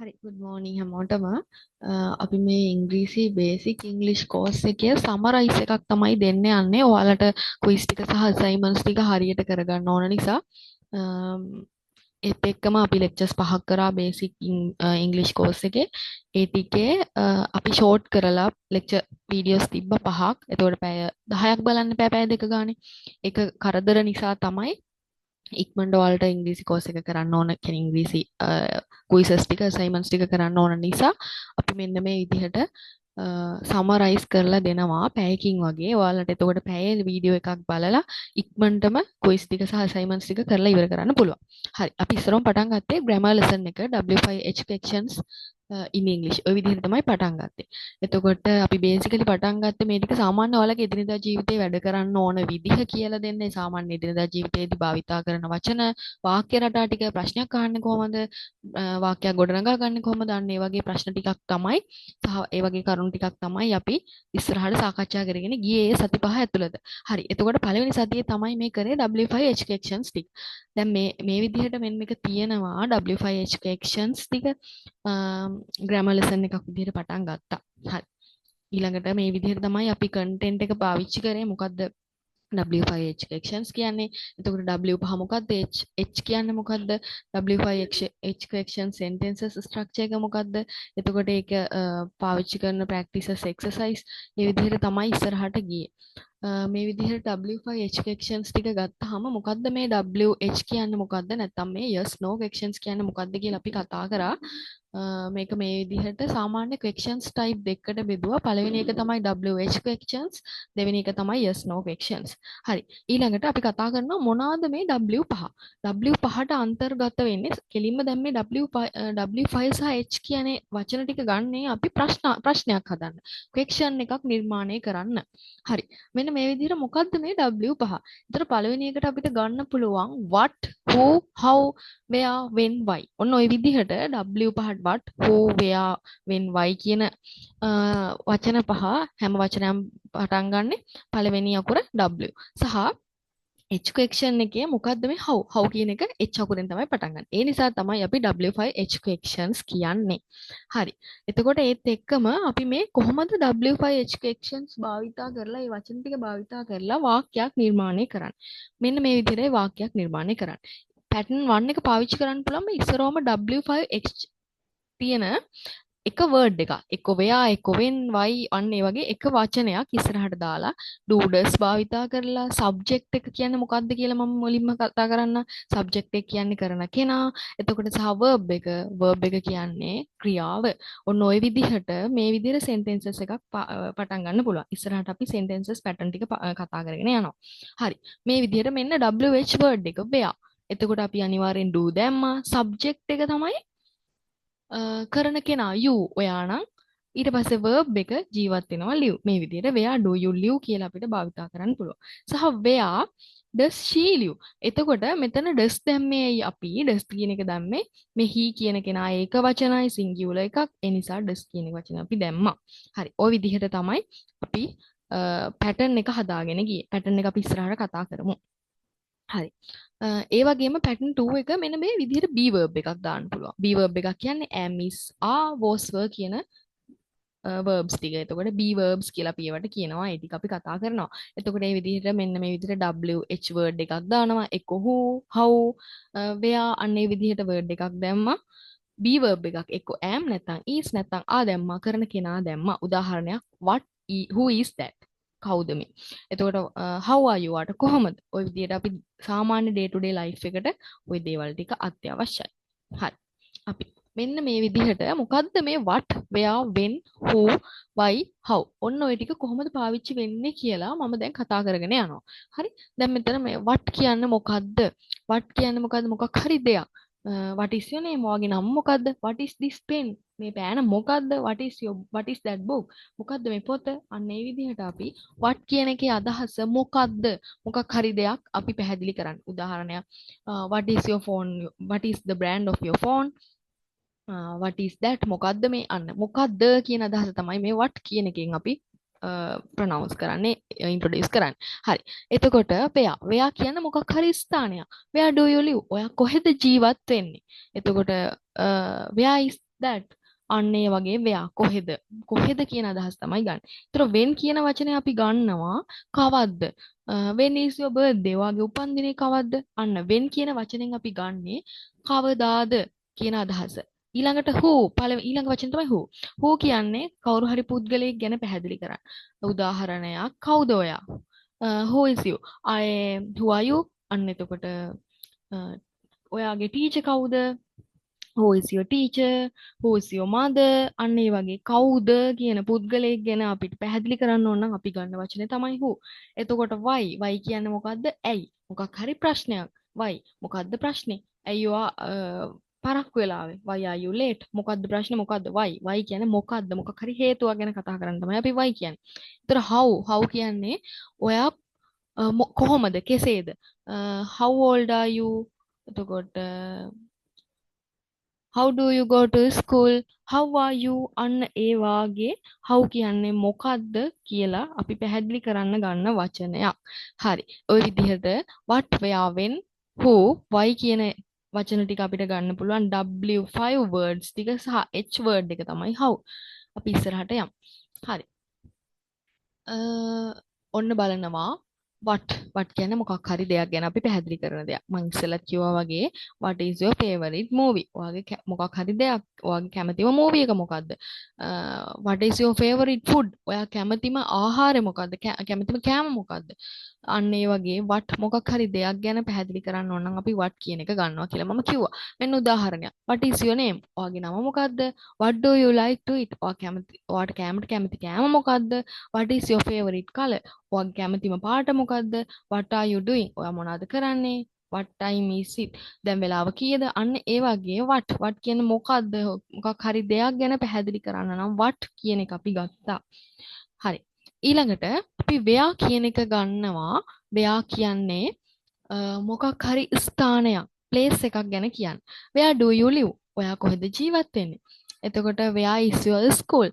හරි good morning හැමෝටම අපි මේ ඉංග්‍රීසි බේසික් ඉංග්ලිෂ් කෝස් එකේ සමරයිස් එකක් තමයි දෙන්න යන්නේ. ඔයාලට ක්විස් ටික සහ අසයින්මන්ට්ස් ටික හරියට කරගන්න ඕන නිසා ඒත් එක්කම අපි ලෙක්චර්ස් 5ක් කරා බේසික් ඉංග්ලිෂ් කෝස් එකේ. ඒ ටිකේ අපි ෂෝට් කරලා ලෙක්චර් වීඩියෝස් තිබ්බ 5ක්. එතකොට පැය 10ක් බලන්න පැය දෙක ගානේ. ඒක කරදර නිසා තමයි ඉක්මනට ඔයාලට ඉංග්‍රීසි කෝස් එක කරන්න ඕන කියන්නේ ඉංග්‍රීසි ක්විසස් ටික අසයින්මන්ට්ස් ටික කරන්න ඕන නිසා අපි මෙන්න මේ විදිහට සමරයිස් කරලා දෙනවා පැයකින් වගේ. ඔයාලට එතකොට පැයේ වීඩියෝ එකක් බලලා ඉක්මනටම ක්විස් ටික සහ අසයින්මන්ට්ස් ටික කරලා ඉවර කරන්න පුළුවන්. හරි. අපි ඉස්සරහම පටන් ගත්තේ grammar lesson එක W5 questions in English. ඔය විදිහට තමයි පටන් ගත්තේ. එතකොට අපි බේසිකලි පටන් ගත්තේ මේ ටික සාමාන්‍ය ඔයාලගේ එදිනෙදා ජීවිතේ වැඩ කරන්න ඕන විදිහ කියලා දෙන්නේ. සාමාන්‍ය එදිනෙදා ජීවිතේදී භාවිතා කරන වචන, වාක්‍ය රටා ටික, ප්‍රශ්නයක් අහන්නේ කොහොමද, වාක්‍යයක් ගොඩනගා ගන්න කොහොමද, අන්න ඒ වගේ ප්‍රශ්න ටිකක් තමයි සහ ඒ වගේ කරුණු ටිකක් තමයි අපි ඉස්සරහට සාකච්ඡා කරගෙන ගියේ සති පහ ඇතුළත. හරි. එතකොට පළවෙනි සතියේ තමයි මේ කරේ W5 questions ටික. දැන් මේ විදිහට මෙන්න මේක තියෙනවා W5 questions ටික grammar lesson එකක් විදිහට පටන් ගත්තා. හරි. ඊළඟට මේ විදිහට තමයි අපි content එක පාවිච්චි කරේ. මොකද්ද W5 questions කියන්නේ? එතකොට W පහ මොකද්ද? H කියන්නේ මොකද්ද? W5 questions sentences structure එක මොකද්ද? එතකොට ඒක පාවිච්චි කරන practices exercise මේ විදිහට තමයි ඉස්සරහට ගියේ. මේ විදිහට W5 questions ටික ගත්තාම මොකද්ද මේ WH කියන්නේ මොකද්ද? නැත්නම් මේ yes no questions කියන්නේ මොකද්ද කියලා අපි කතා කරා. මේක මේ විදිහට සාමාන්‍ය questions type දෙකකට බෙදුවා. පළවෙනි එක තමයි WH questions, දෙවෙනි එක තමයි yes no questions. හරි. ඊළඟට අපි කතා කරනවා මොනවාද මේ W5? W5ට අන්තර්ගත වෙන්නේ කෙලින්ම දැන් මේ W5 සහ H කියන වචන ටික ගන්නේ අපි ප්‍රශ්නයක් හදන්න. question එකක් නිර්මාණය කරන්න. හරි. මෙන්න මේ විදිහට මොකද්ද මේ W5? ඒතර පළවෙනි එකට අපිට ගන්න පුළුවන් what, who, how, where, when, why. ඔන්න ওই විදිහට W5 what, who, where, when, why කියන වචන පහ හැම වචනයක්ම පටන් ගන්නෙ පළවෙනි අකුර W. සහ H question එකේ මොකද්ද මේ how කියන එක H අකුරෙන් තමයි පටන් ගන්න. ඒ නිසා තමයි අපි W5 questions කියන්නේ. හරි. එතකොට ඒත් එක්කම අපි මේ කොහොමද W5 questions භාවිතා කරලා මේ වචන ටික භාවිතා කරලා වාක්‍යයක් නිර්මාණය කරන්නේ. මෙන්න මේ විදිහට වාක්‍යයක් නිර්මාණය කරන්නේ. pattern 1 එක පාවිච්චි කරන්න පුළුවන් මේ ඉස්සරවම W5 තියෙන එක වර්ඩ් එකක් එක්ක වෙයා එක්ක when why අන්න ඒ වගේ එක වචනයක් ඉස්සරහට දාලා do does භාවිතා කරලා subject එක කියන්නේ මොකක්ද කියලා මම මුලින්ම කතා කරන්න. subject එක කියන්නේ කරන කෙනා. එතකොට සහ verb එක කියන්නේ ක්‍රියාව. ඔන්න ওই විදිහට මේ විදිහට sentences එකක් පටන් ගන්න පුළුවන්. ඉස්සරහට අපි sentences pattern ටික කතා කරගෙන යනවා. හරි. මේ විදිහට මෙන්න WH word එක where. එතකොට අපි අනිවාර්යෙන් do දැම්මා. subject එක තමයි කරන කෙනා you ඔයා නම් ඊට පස්සේ verb එක ජීවත් වෙනවා live. මේ විදිහට where do you live කියලා අපිට භාවිතා කරන්න පුළුවන්. සහ where does she live? එතකොට මෙතන does දැම්මේ අපි does කියන එක දැම්මේ මේ he කියන කෙනා ඒක වචනයි singular එකක්. ඒ නිසා does කියන වචන අපි දැම්මා. හරි. ওই විදිහට තමයි අපි pattern එක හදාගෙන ගියේ. pattern එක අපි ඉස්සරහට කතා කරමු. හරි. ඒ වගේම pattern 2 එක මෙන්න මේ විදිහට be verb එකක් දාන්න පුළුවන්. be verb එකක් කියන්නේ am is are was were කියන verbs ටික. එතකොට be verbs කියලා අපි ඒවට කියනවා. ඒ ටික අපි කතා කරනවා. එතකොට මේ විදිහට මෙන්න මේ විදිහට WH word එකක් දානවා. එක්ක who, how, where අන්න ඒ විදිහට word එකක් දැම්මා. be verb එකක් එක්ක am නැත්නම් is නැත්නම් are දැම්මා. කරන කෙනා දැම්මා. උදාහරණයක් who is that? කවුද මේ? එතකොට how are you අට කොහොමද? ওই විදිහට අපි සාමාන්‍ය day to day life එකට ওই දේවල් ටික අත්‍යවශ්‍යයි. හරි. අපි මෙන්න මේ විදිහට මොකද්ද මේ what, where, when, who, why, how ඔන්න ඔය ටික කොහොමද පාවිච්චි වෙන්නේ කියලා මම දැන් කතා කරගෙන යනවා. හරි. දැන් මෙතන මේ what කියන්නේ මොකද්ද? what කියන්නේ මොකද්ද? මොකක් හරි දෙයක්. what is your name? ඔයාගේ නම මොකද්ද? what is this pen? මේ පෑන මොකද්ද? what is that book? මොකද්ද මේ පොත? අන්න ඒ විදිහට අපි what කියන එකේ අදහස මොකද්ද? මොකක් හරි දෙයක් අපි පැහැදිලි කරන්න. උදාහරණයක් what is your phone? what is the brand of your phone? what is that? මොකද්ද මේ? අන්න මොකද්ද කියන අදහස තමයි මේ what කියන එකෙන් අපි ප්‍රොනවුන්ස් කරන්නේ ඉන්ට්‍රොඩියුස් කරන්නේ. හරි. එතකොට where කියන්නේ මොකක් හරි ස්ථානයක්. where do you live? ඔයා කොහෙද ජීවත් වෙන්නේ? එතකොට where is that? අන්න ඒ වගේ where කොහෙද? කොහෙද කියන අදහස තමයි ගන්න. ඒතර when කියන වචනේ අපි ගන්නවා කවද්ද? when is your birthday? ඔයාගේ උපන්දිනේ කවද්ද? අන්න when කියන වචනෙන් අපි ගන්නේ කවදාද කියන අදහස. ඊළඟට who ඊළඟ වචන තමයි who. who කියන්නේ කවුරු හරි පුද්ගලයෙක් ගැන පැහැදිලි කරන්න. උදාහරණයක් කවුද ඔයා? who is you? who are you? අන්න එතකොට ඔයාගේ ටීචර් කවුද? who is your teacher? who is your mother? අන්න ඒ වගේ කවුද කියන පුද්ගලයෙක් ගැන අපිට පැහැදිලි කරන්න ඕන නම් අපි ගන්න වචනේ තමයි who. එතකොට why? why කියන්නේ මොකද්ද? ඇයි? මොකක් හරි ප්‍රශ්නයක්. why? මොකද්ද ප්‍රශ්නේ? ඇයි ඔයා පරක්කු වෙලාවේ? why are you late? මොකද්ද ප්‍රශ්නේ? මොකද්ද? why? why කියන්නේ මොකද්ද? මොකක් හරි හේතුවක් ගැන කතා කරන්න තමයි අපි why කියන්නේ. එතකොට how කියන්නේ ඔයා කොහොමද? කෙසේද? how old are you? එතකොට how do you go to school? how are you? අන්න ඒ වාගේ how කියන්නේ මොකද්ද කියලා අපි පැහැදිලි කරන්න ගන්න වචනයක්. හරි. ওই විදිහට what, where, when, who, why කියන වචන ටික අපිට ගන්න පුළුවන් W5 words ටික සහ H word එක තමයි how. අපි ඉස්සරහට යමු. හරි. ඔන්න බලනවා what කියන්නේ මොකක් හරි දෙයක් ගැන අපි පැහැදිලි කරන දෙයක්. මම ඉස්සෙල්ලත් කිව්වා වගේ what is your favorite movie? ඔයාගේ මොකක් හරි දෙයක් ඔයාගේ කැමතිම මූවි එක මොකද්ද? what is your favorite food? ඔයා කැමතිම ආහාරය මොකද්ද? කැමතිම කෑම මොකද්ද? අන්න ඒ වගේ what මොකක් හරි දෙයක් ගැන පැහැදිලි කරන්න ඕන නම් අපි what කියන එක ගන්නවා කියලා මම කිව්වා. මෙන්න උදාහරණයක්. what is your name? ඔයාගේ නම මොකද්ද? what do you like to eat? ඔයාට කෑමට කැමති කෑම මොකද්ද? what is your favorite color? ඔයාගේ කැමතිම පාට මොකද්ද? what are you doing? ඔයා මොනවද කරන්නේ? what time is it? දැන් වෙලාව කීයද? අන්න ඒ වගේ what කියන්නේ මොකද්ද? මොකක් හරි දෙයක් ගැන පැහැදිලි කරන්න නම් what කියන එක අපි ගත්තා. හරි. ඊළඟට අපි where කියන එක ගන්නවා. where කියන්නේ මොකක් හරි ස්ථානයක්, place එකක් ගැන කියන්නේ. where do you live? ඔයා කොහෙද ජීවත් වෙන්නේ? එතකොට where is your school?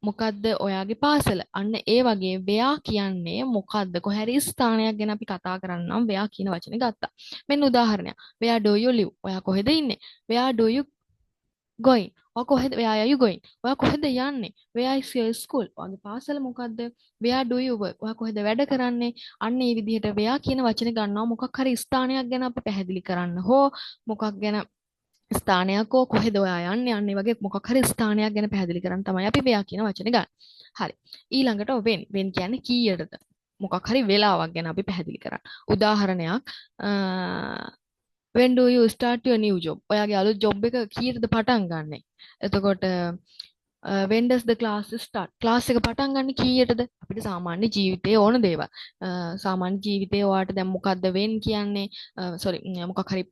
මොකද්ද ඔයාගේ පාසල? අන්න ඒ වගේ where කියන්නේ මොකද්ද? කොහරි ස්ථානයක් ගැන අපි කතා කරන්නම් where කියන වචනේ ගත්තා. මෙන්න උදාහරණයක්. where do you live? ඔයා කොහෙද ඉන්නේ? where do you going? ඔයා කොහෙද? where are you going? ඔයා කොහෙද යන්නේ? where is your school? ඔයාගේ පාසල මොකද්ද? where do you work? ඔයා කොහෙද වැඩ කරන්නේ? අන්න ඒ විදිහට where කියන වචනේ ගන්නවා මොකක් හරි ස්ථානයක් ගැන අපි පැහැදිලි කරන්න හෝ මොකක් ගැන ස්ථානයක් හෝ කොහෙද ඔයා යන්නේ අන්න ඒ වගේ මොකක් හරි ස්ථානයක් ගැන පැහැදිලි කරන්න තමයි අපි where කියන වචනේ ගන්න. හරි. ඊළඟට when කියන්නේ කීයටද? මොකක් හරි වෙලාවක් ගැන අපි පැහැදිලි කරන්න. උදාහරණයක් when do you start your new job? ඔයාගේ අලුත් job එක කීයටද පටන් ගන්නෙ? එතකොට when does the class start? class එක පටන් ගන්න කීයටද? අපිට සාමාන්‍ය ජීවිතයේ ඕන දේවල්. සාමාන්‍ය ජීවිතයේ ඔයාට දැන් මොකද්ද when කියන්නේ මොකක් හරි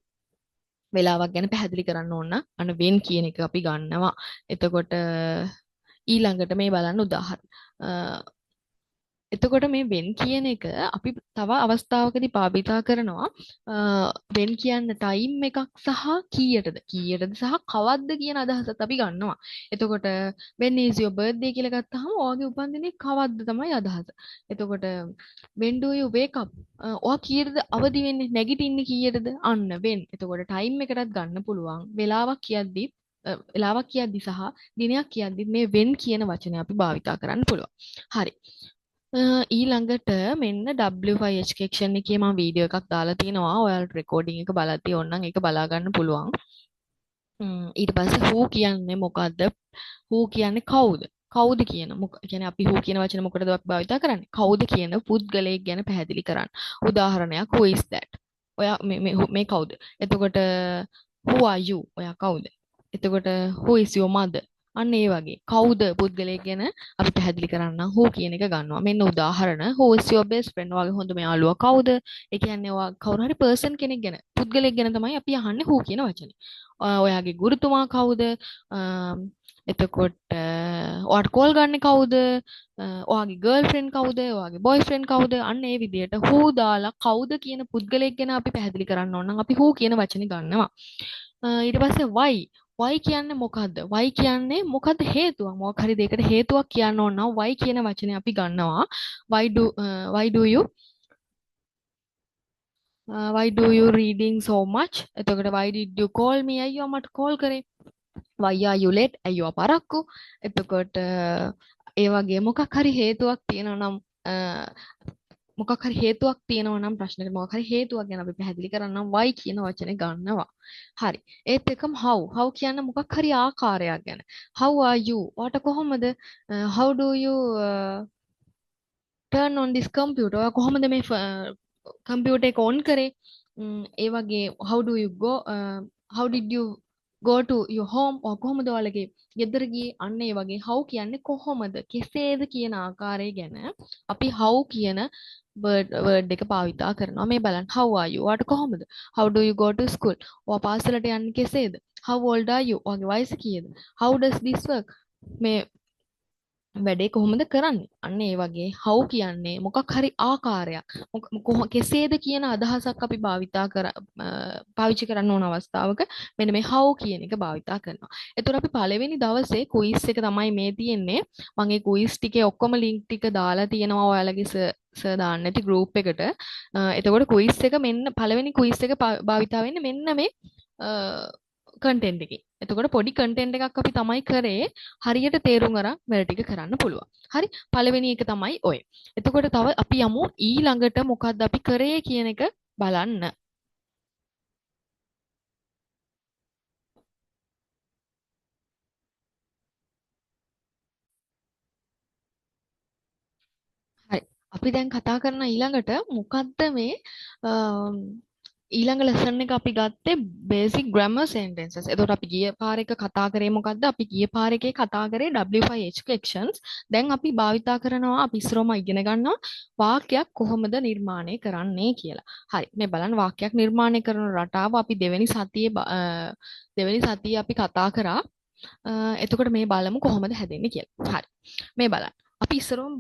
වෙලාවක් ගැන පැහැදිලි කරන්න ඕන අන්න when කියන එක අපි ගන්නවා. එතකොට ඊළඟට මේ බලන්න උදාහරණ. එතකොට මේ when කියන එක අපි තව අවස්ථාවකදී භාවිතා කරනවා when කියන්න time එකක් සහ කීයටද සහ කවද්ද කියන අදහසත් අපි ගන්නවා. එතකොට when is your birthday කියලා ගත්තාම ඔයාගේ උපන්දිනේ කවද්ද තමයි අදහස. එතකොට when do you wake up? ඔයා කීයටද අවදි වෙන්නේ? නැගිටින්නේ කීයටද? අන්න when. එතකොට time එකටත් ගන්න පුළුවන්. වෙලාවක් කියද්දි සහ දිනයක් කියද්දි මේ when කියන වචනය අපි භාවිතා කරන්න පුළුවන්. හරි. ඊළඟට මෙන්න W5H section එකේ මම වීඩියෝ එකක් දාලා තිනවා. ඔයාලට රෙකෝඩින් එක බලද්දී ඕනනම් ඒක බලා ගන්න පුළුවන්. ඊට පස්සේ who කියන්නේ මොකද්ද? who කියන්නේ කවුද? කවුද කියන කියන්නේ අපි who කියන වචන මොකටද අපි භාවිත කරන්නේ? කවුද කියන පුද්ගලයෙක් ගැන පැහැදිලි කරන්න. උදාහරණයක් who is that? ඔයා මේ කවුද? එතකොට who are you? ඔයා කවුද? එතකොට who is your mother? අන්න ඒ වගේ කවුද පුද්ගලයෙක් ගැන අපි පැහැදිලි කරන්න who කියන එක ගන්නවා. මෙන්න උදාහරණ who is your best friend? ඔයාගේ හොඳම යාළුවා කවුද? ඒ කියන්නේ ඔයා කවුරු හරි person කෙනෙක් ගැන පුද්ගලයෙක් ගැන තමයි අපි අහන්නේ who කියන වචනේ. ඔයාගේ ගුරුතුමා කවුද? එතකොට ඔයාට කෝල් ගන්න කවුද? ඔයාගේ ගර්ල්ෆ්‍රෙන්ඩ් කවුද? ඔයාගේ බොයිෆ්‍රෙන්ඩ් කවුද? අන්න ඒ විදිහට who දාලා කවුද කියන පුද්ගලයෙක් ගැන අපි පැහැදිලි කරන්න ඕන නම් අපි who කියන වචනේ ගන්නවා. ඊට පස්සේ why කියන්නේ මොකද්ද? why කියන්නේ මොකද්ද හේතුවක්? මොකක් හරි දෙයකට හේතුවක් කියන්න ඕන නම් why කියන වචනේ අපි ගන්නවා. why do you reading so much? එතකොට why did you call me? අයියෝ මට කෝල් කරේ. why are you late? අයියෝ අපරක්කු. එතකොට ඒ වගේ මොකක් හරි හේතුවක් තියෙනවා නම් මොකක් හරි හේතුවක් තියෙනවා නම් ප්‍රශ්නෙට මොකක් හරි හේතුවක් ගැන අපි පැහැදිලි කරන්නම් why කියන වචනේ ගන්නවා. හරි. ඒත් එකම how කියන්නේ මොකක් හරි ආකාරයක් ගැන. how are you? ඔයාට කොහොමද? how do you turn on this computer? ඔයා කොහොමද මේ කම්පියුටර් එක on කරේ? ඒ වගේ how do you go? how did you go to your home? ඔයා කොහොමද ඔයාලගේ ගෙදර ගියේ? අන්න ඒ වගේ how කියන්නේ කොහොමද? කෙසේද කියන ආකාරය ගැන අපි how කියන word එක භාවිතා කරනවා. මේ බලන්න how are you? ඔයාට කොහොමද? how do you go to school? ඔයා පාසලට යන්නේ කෙසේද? how old are you? ඔයාගේ වයස කීයද? how does this work? මේ වැඩේ කොහොමද කරන්නේ? අන්න ඒ වගේ how කියන්නේ මොකක් හරි ආකාරයක්. කෙසේද කියන අදහසක් අපි පාවිච්චි කරන්න ඕන අවස්ථාවක මෙන්න මේ how කියන එක භාවිතා කරනවා. එතකොට අපි පළවෙනි දවසේ quiz එක තමයි මේ තියෙන්නේ. මම ඒ quiz ටිකේ ඔක්කොම link ටික දාලා තියෙනවා ඔයාලගේ සර් දාන්න ඇති group එකට. එතකොට quiz එක මෙන්න පළවෙනි quiz එක භාවිතා වෙන්නේ මෙන්න මේ කන්ටෙන්ට් එකේ. එතකොට පොඩි කන්ටෙන්ට් එකක් අපි තමයි කරේ හරියට තේරුම් අරන් වැඩ ටික කරන්න පුළුවන්. හරි පළවෙනි එක තමයි ඔය. එතකොට තව අපි යමු ඊළඟට මොකද්ද අපි කරේ කියන එක බලන්න. හරි අපි දැන් කතා කරන ඊළඟට මොකද්ද මේ ඊළඟ ලෙසන් එක අපි ගත්තේ basic grammar sentences. එතකොට අපි ගිය පාර එක කතා කරේ මොකද්ද? අපි ගිය පාර එකේ කතා කරේ W5H questions. දැන් අපි භාවිතා කරනවා අපි ඉස්සරෝම ඉගෙන ගන්නවා වාක්‍යයක් කොහොමද නිර්මාණය කරන්නේ කියලා. හරි. මේ බලන්න වාක්‍යයක් නිර්මාණය කරන රටාව අපි දෙවෙනි සතියේ අපි කතා කරා. එතකොට මේ බලමු කොහොමද හැදෙන්නේ කියලා. හරි. මේ බලන්න. අපි ඉස්සරෝම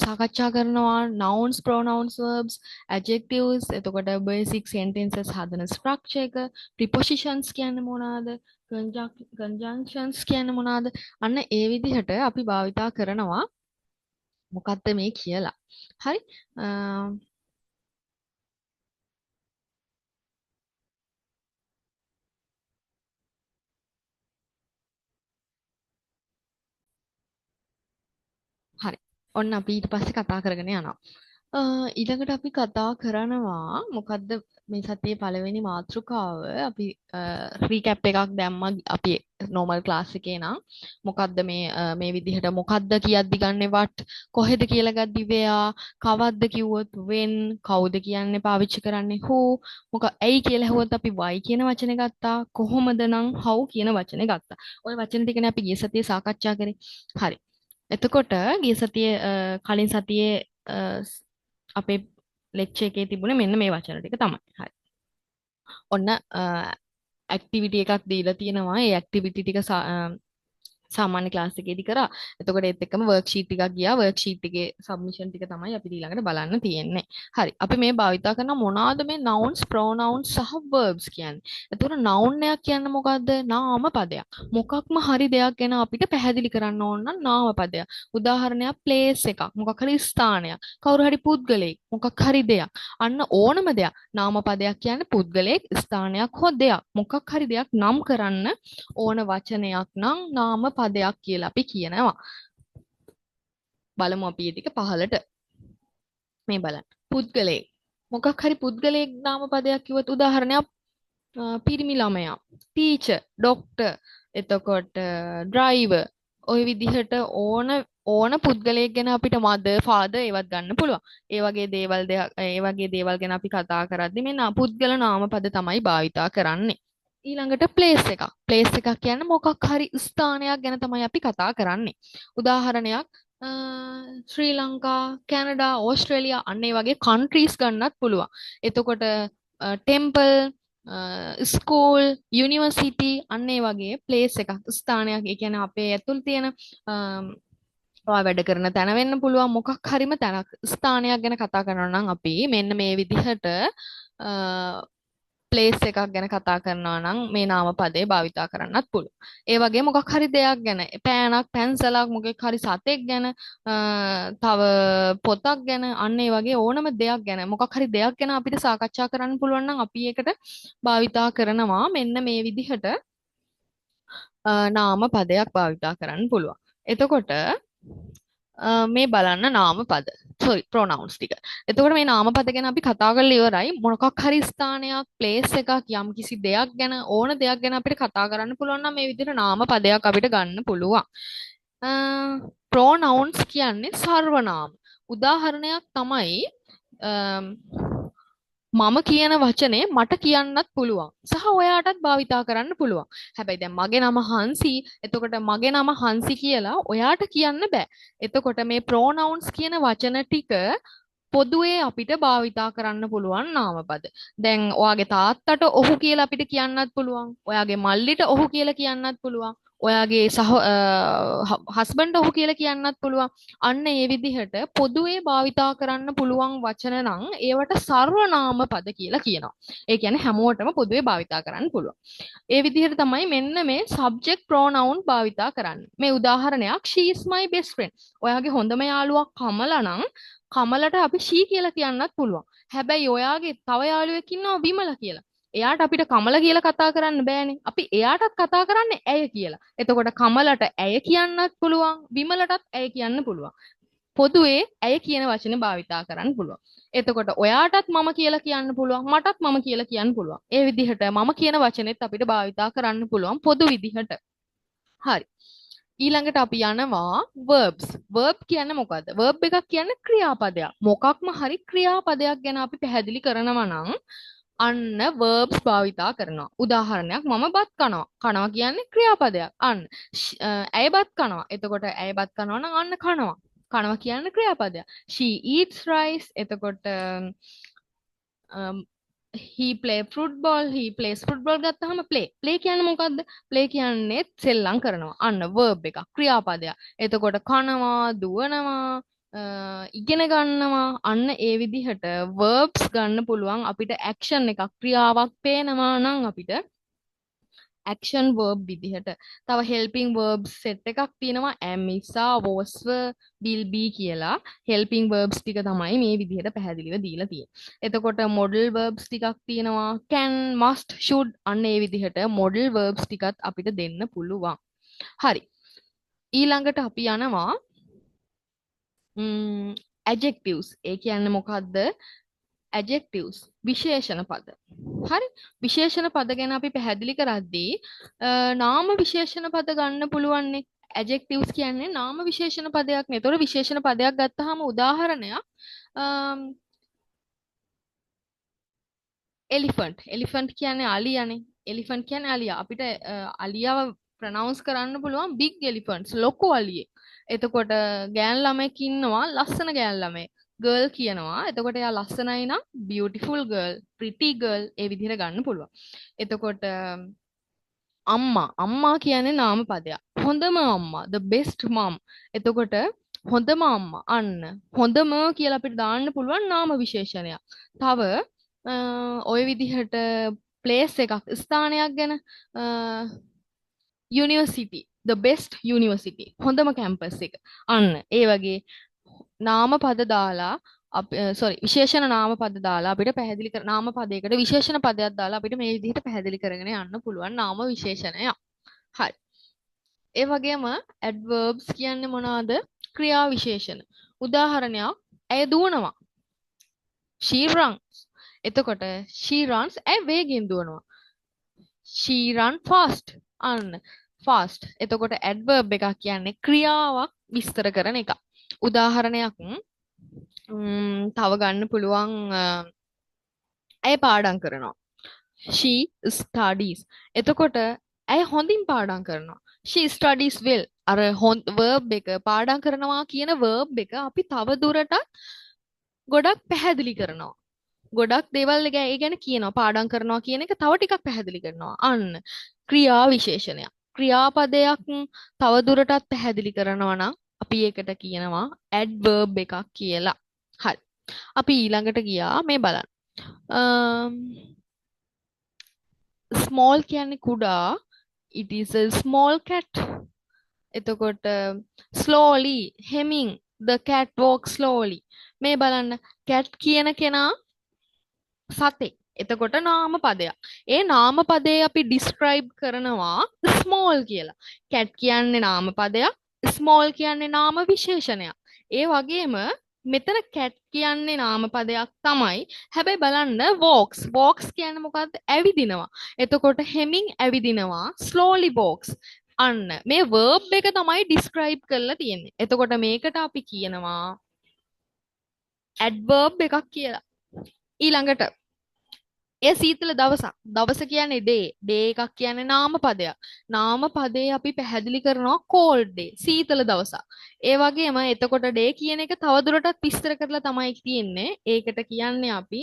සාකච්ඡා කරනවා nouns, pronouns, verbs, adjectives, එතකොට basic sentences හදන structure එක, prepositions කියන්නේ මොනවාද? conjunctions කියන්නේ මොනවාද? අන්න ඒ විදිහට අපි භාවිතා කරනවා මොකක්ද මේ කියලා. හරි. හරි. ඔන්න අපි ඊට පස්සේ කතා කරගෙන යනවා. ඊළඟට අපි කතා කරනවා මොකද්ද මේ සතියේ පළවෙනි මාතෘකාව අපි රීකැප් එකක් දැම්මා අපි normal class එකේ නම් මොකද්ද මේ විදිහට මොකද්ද කියද්දි ගන්නෙ වට කොහෙද කියලා ගද්දි where කවද්ද කිව්වොත් when කවුද කියන්නේ පාවිච්චි කරන්නේ who ඇයි කියලා ඇහුවොත් අපි why කියන වචනේ ගත්තා කොහොමද නම් how කියන වචනේ ගත්තා ওই වචන ටිකනේ අපි ගිය සතියේ සාකච්ඡා කරේ හරි එතකොට ගිය සතියේ කලින් සතියේ අපේ ලෙක්චර් එකේ තිබුණේ මෙන්න මේ වචන ටික තමයි. හරි. ඔන්න ඇක්ටිවිටි එකක් දීලා තියෙනවා. ඒ ඇක්ටිවිටි ටික සාමාන්‍ය ක්ලාස් එකේදී කරා. එතකොට ඒත් එක්කම වර්ක්ෂීට් ටිකක් ගියා. වර්ක්ෂීට් එකේ සබ්මිෂන් ටික තමයි අපි ඊළඟට බලන්න තියෙන්නේ. හරි. අපි මේ භාවිතා කරන මොනවාද මේ nouns, pronouns සහ verbs කියන්නේ. එතකොට noun එකක් කියන්නේ මොකද්ද? නාම පදයක්. මොකක්ම හරි දෙයක් ගැන අපිට පැහැදිලි කරන්න ඕන නම් නාම පදයක්. උදාහරණයක් place එකක්. මොකක් හරි ස්ථානයක්. කවුරු හරි පුද්ගලයෙක්. මොකක් හරි දෙයක්. අන්න ඕනම දෙයක්. නාම පදයක් කියන්නේ පුද්ගලයෙක්, ස්ථානයක් හෝ දෙයක්. මොකක් හරි දෙයක් නම් කරන්න ඕන වචනයක් නම් නාම පදයක් කියලා අපි කියනවා. බලමු අපි ටික පහලට. මේ බලන්න. පුද්ගලයෙක්. මොකක් හරි පුද්ගලයෙක් නාම පදයක් කිව්වොත් උදාහරණයක් පිරිමි ළමයා, ටීචර්, ડોක්ටර්, එතකොට ඩ්‍රයිවර් ওই විදිහට ඕන පුද්ගලයෙක් ගැන අපිට මදර්, ෆාදර් ඒවත් ගන්න පුළුවන්. ඒ වගේ දේවල් ගැන අපි කතා කරද්දි මේ පුද්ගල නාම පද තමයි භාවිතා කරන්නේ. ඊළඟට ප්ලේස් එකක්. ප්ලේස් එකක් කියන්නේ මොකක් හරි ස්ථානයක් ගැන තමයි අපි කතා කරන්නේ. උදාහරණයක් ශ්‍රී ලංකා, කැනඩා, ඕස්ට්‍රේලියා අන්න ඒ වගේ කන්ට්‍රීස් ගන්නත් පුළුවන්. එතකොට ටෙම්පල්, ස්කූල්, යුනිවර්සිටි අන්න ඒ වගේ ප්ලේස් එකක් ස්ථානයක්. ඒ කියන්නේ අපේ ඇතුළේ තියෙන ඔයා වැඩ කරන තැන වෙන්න පුළුවන් මොකක් හරිම තැනක් ස්ථානයක් ගැන කතා කරනවා නම් අපි මෙන්න මේ විදිහට ප්ලේස් එකක් ගැන කතා කරනවා නම් මේ නාම පදේ භාවිතා කරන්නත් පුළුවන්. ඒ වගේ මොකක් හරි දෙයක් ගැන පෑනක්, පැන්සලක්, මොකෙක් හරි සතෙක් ගැන, තව පොතක් ගැන අන්න ඒ වගේ ඕනම දෙයක් ගැන මොකක් හරි දෙයක් ගැන අපිට සාකච්ඡා කරන්න පුළුවන් නම් අපි ඒකට භාවිතා කරනවා මෙන්න මේ විදිහට නාම පදයක් භාවිතා කරන්න පුළුවන්. එතකොට මේ බලන්න නාම පද. sorry pronouns ටික. එතකොට මේ නාම පද ගැන අපි කතා කරලා ඉවරයි. මොකක් හරි ස්ථානයක්, place එකක්, යම් කිසි දෙයක් ගැන ඕන දෙයක් ගැන අපිට කතා කරන්න පුළුවන් නම් මේ විදිහට නාම පදයක් අපිට ගන්න පුළුවන්. pronouns කියන්නේ සර්වනාම. උදාහරණයක් තමයි මම කියන වචනේ මට කියන්නත් පුළුවන් සහ ඔයාටත් භාවිතා කරන්න පුළුවන්. හැබැයි දැන් මගේ නම හංසි. එතකොට මගේ නම හංසි කියලා ඔයාට කියන්න බෑ. එතකොට මේ pronouns කියන වචන ටික පොදුවේ අපිට භාවිතා කරන්න පුළුවන් නාමපද. දැන් ඔයාගේ තාත්තට ඔහු කියලා අපිට කියන්නත් පුළුවන්. ඔයාගේ මල්ලිට ඔහු කියලා කියන්නත් පුළුවන්. ඔයාගේ හස්බන්ඩ් ඔහු කියලා කියන්නත් පුළුවන්. අන්න ඒ විදිහට පොදුවේ භාවිතා කරන්න පුළුවන් වචන නම් ඒවට සර්වනාම පද කියලා කියනවා. ඒ කියන්නේ හැමෝටම පොදුවේ භාවිතා කරන්න පුළුවන්. ඒ විදිහට තමයි මෙන්න මේ subject pronoun භාවිතා කරන්නේ. මේ උදාහරණයක් she is my best friend. ඔයාගේ හොඳම යාළුවා කමලා නම් කමලට අපි she කියලා කියන්නත් පුළුවන්. හැබැයි ඔයාගේ තව යාළුවෙක් ඉන්නවා විමල කියලා. එයාට අපිට කමල කියලා කතා කරන්න බෑනේ. අපි එයාටත් කතා කරන්නේ ඇය කියලා. එතකොට කමලට ඇය කියන්නත් පුළුවන්, විමලටත් ඇය කියන්න පුළුවන්. පොදුවේ ඇය කියන වචනේ භාවිතා කරන්න පුළුවන්. එතකොට ඔයාටත් මම කියලා කියන්න පුළුවන්, මටත් මම කියලා කියන්න පුළුවන්. ඒ විදිහට මම කියන වචනේත් අපිට භාවිතා කරන්න පුළුවන් පොදු විදිහට. හරි. ඊළඟට අපි යනවා verbs. verb කියන්නේ මොකද්ද? verb එකක් කියන්නේ ක්‍රියාපදයක්. මොකක්ම හරි ක්‍රියාපදයක් ගැන අපි පැහැදිලි කරනවා නම් අන්න verbs භාවිතා කරනවා. උදාහරණයක් මම බත් කනවා. කනවා කියන්නේ ක්‍රියාපදයක්. අන්න ඇය බත් කනවා. එතකොට ඇය බත් කනවා නම් අන්න කනවා. කනවා කියන්නේ ක්‍රියාපදයක්. she eats rice. එතකොට he plays football ගත්තාම play කියන්නේ මොකද්ද? play කියන්නේ සෙල්ලම් කරනවා. අන්න verb එකක් ක්‍රියාපදයක්. එතකොට කනවා, දුවනවා, ඉගෙන ගන්නවා. අන්න ඒ විදිහට verbs ගන්න පුළුවන් අපිට action එකක් ක්‍රියාවක් පේනවා නම් අපිට action verb විදිහට. තව helping verbs set එකක් තියෙනවා am is are was were will be කියලා. helping verbs ටික තමයි මේ විදිහට පැහැදිලිව දීලා තියෙන්නේ. එතකොට modal verbs ටිකක් තියෙනවා can must should අන්න ඒ විදිහට modal verbs ටිකත් අපිට දෙන්න පුළුවන්. හරි. ඊළඟට අපි යනවා adjectives. ඒ කියන්නේ මොකද්ද? adjectives විශේෂණ පද. හරි. විශේෂණ පද ගැන අපි පැහැදිලි කරද්දී නාම විශේෂණ පද ගන්න පුළුවන්නේ. adjectives කියන්නේ නාම විශේෂණ පදයක් නේ. ඒතකොට විශේෂණ පදයක් ගත්තාම උදාහරණයක් elephant කියන්නේ අලියානේ. elephant කියන්නේ අලියා. අපිට අලියාව ප්‍රනවුන්ස් කරන්න පුළුවන් big elephants ලොකු අලියෙක්. එතකොට ගෑන් ළමෙක් ඉන්නවා ලස්සන ගෑන් ළමෙක්. girl කියනවා. එතකොට එයා ලස්සනයි නම් beautiful girl, pretty girl ඒ විදිහට ගන්න පුළුවන්. එතකොට අම්මා කියන්නේ නාම පදයක්. හොඳම අම්මා, the best mom. එතකොට හොඳම අම්මා අන්න හොඳම කියලා අපිට දාන්න පුළුවන් නාම විශේෂණයක්. තව ඔය විදිහට place එකක් ස්ථානයක් ගැන university, the best university, හොඳම campus එක. අන්න ඒ වගේ නාම පද දාලා විශේෂණ නාම පද දාලා අපිට පැහැදිලි කර නාම පදයකට විශේෂණ පදයක් දාලා අපිට මේ විදිහට පැහැදිලි කරගෙන යන්න පුළුවන් නාම විශේෂණයක්. හරි. ඒ වගේම adverbs කියන්නේ මොනවාද? ක්‍රියා විශේෂණ. උදාහරණයක් ඇය දුවනවා. she runs. එතකොට she runs ඇය වේගෙන් දුවනවා. she run fast. අන්න fast. එතකොට adverb එකක් කියන්නේ ක්‍රියාවක් විස්තර කරන එක. උදාහරණයක් තව ගන්න පුළුවන් ඇය පාඩම් කරනවා. she studies. එතකොට ඇය හොඳින් පාඩම් කරනවා. she studies well. අර verb එක පාඩම් කරනවා කියන verb එක අපි තව දුරටත් ගොඩක් පැහැදිලි කරනවා. ගොඩක් දේවල් ඒ ගැන කියනවා. පාඩම් කරනවා කියන එක තව ටිකක් පැහැදිලි කරනවා. අන්න ක්‍රියා විශේෂණයක්. ක්‍රියාපදයක් තව දුරටත් පැහැදිලි කරනවා නම් අපි ඒකට කියනවා adverb එකක් කියලා. හරි. අපි ඊළඟට ගියා මේ බලන්න. small කියන්නේ කුඩා. it is a small cat. එතකොට slowly, hemming, the cat walks slowly. මේ බලන්න cat කියන කෙනා සතෙක්. එතකොට නාම පදයක්. ඒ නාම පදේ අපි describe කරනවා ස්මෝල් කියලා. කැට් කියන්නේ නාම පදයක්, ස්මෝල් කියන්නේ නාම විශේෂණයක්. ඒ වගේම මෙතන කැට් කියන්නේ නාම පදයක් තමයි. හැබැයි බලන්න walks. walks කියන්නේ මොකද්ද? ඇවිදිනවා. එතකොට හෙමින් ඇවිදිනවා. slowly walks. අන්න මේ verb එක තමයි describe කරලා තියෙන්නේ. එතකොට මේකට අපි කියනවා adverb එකක් කියලා. ඊළඟට ඒ සීතල දවසක්. දවස කියන්නේ day. day එකක් කියන්නේ නාම පදයක්. නාම පදේ අපි පැහැදිලි කරනවා cold day. සීතල දවසක්. ඒ වගේම එතකොට day කියන එක තවදුරටත් විස්තර කරලා තමයි තියෙන්නේ. ඒකට කියන්නේ අපි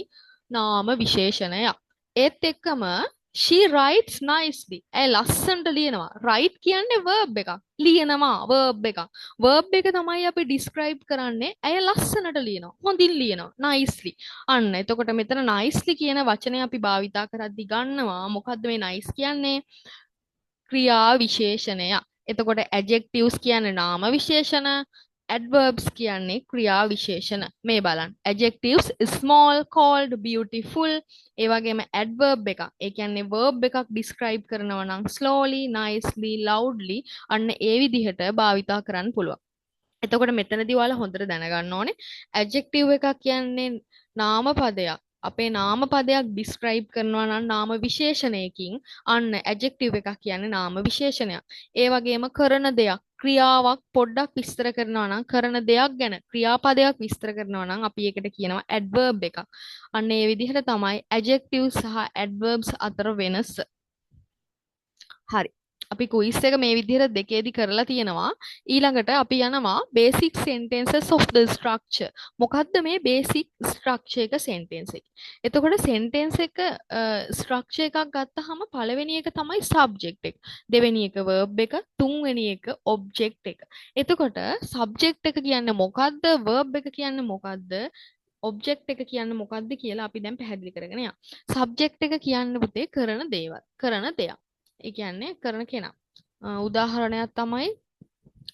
නාම විශේෂණයක්. ඒත් එක්කම she writes nicely. ඇය ලස්සනට ලියනවා. write කියන්නේ verb එකක්. ලියනවා verb එකක්. verb එක තමයි අපි describe කරන්නේ. ඇය ලස්සනට ලියනවා. හොඳින් ලියනවා. nicely. අන්න එතකොට මෙතන nicely කියන වචනය අපි භාවිතා කරද්දි ගන්නවා. මොකද්ද මේ nice කියන්නේ? ක්‍රියා විශේෂණයක්. එතකොට adjectives කියන්නේ නාම විශේෂණ, adverbs කියන්නේ ක්‍රියා විශේෂණ. මේ බලන්න. adjectives small, cold, beautiful. ඒ වගේම adverb එකක්. ඒ කියන්නේ verb එකක් describe කරනවා නම් slowly, nicely, loudly අන්න ඒ විදිහට භාවිතා කරන්න පුළුවන්. එතකොට මෙතනදී ඔයාලා හොඳට දැනගන්න ඕනේ adjective එකක් කියන්නේ නාම පදයක්. අපේ නාම පදයක් describe කරනවා නම් නාම විශේෂණයකින් අන්න adjective එකක් කියන්නේ නාම විශේෂණයක්. ඒ වගේම කරන දෙයක් ක්‍රියාවක් පොඩ්ඩක් විස්තර කරනවා නම් කරන දෙයක් ගැන ක්‍රියාපදයක් විස්තර කරනවා නම් අපි ඒකට කියනවා adverb එකක්. අන්න ඒ විදිහට තමයි adjective සහ adverbs අතර වෙනස. හරි. අපි quiz එක මේ විදිහට දෙකේදී කරලා තියෙනවා. ඊළඟට අපි යනවා basic sentences of the structure. මොකද්ද මේ basic structure එක sentence එක? එතකොට sentence එක structure එකක් ගත්තාම පළවෙනි එක තමයි subject එක. දෙවෙනි එක verb එක, තුන්වෙනි එක object එක. එතකොට subject එක කියන්නේ මොකද්ද? verb එක කියන්නේ මොකද්ද? object එක කියන්නේ මොකද්ද කියලා අපි දැන් පැහැදිලි කරගෙන යමු. subject එක කියන්නේ පුතේ කරන දේවල්, කරන දෙයක්. ඒ කියන්නේ කරන කෙනා. උදාහරණයක් තමයි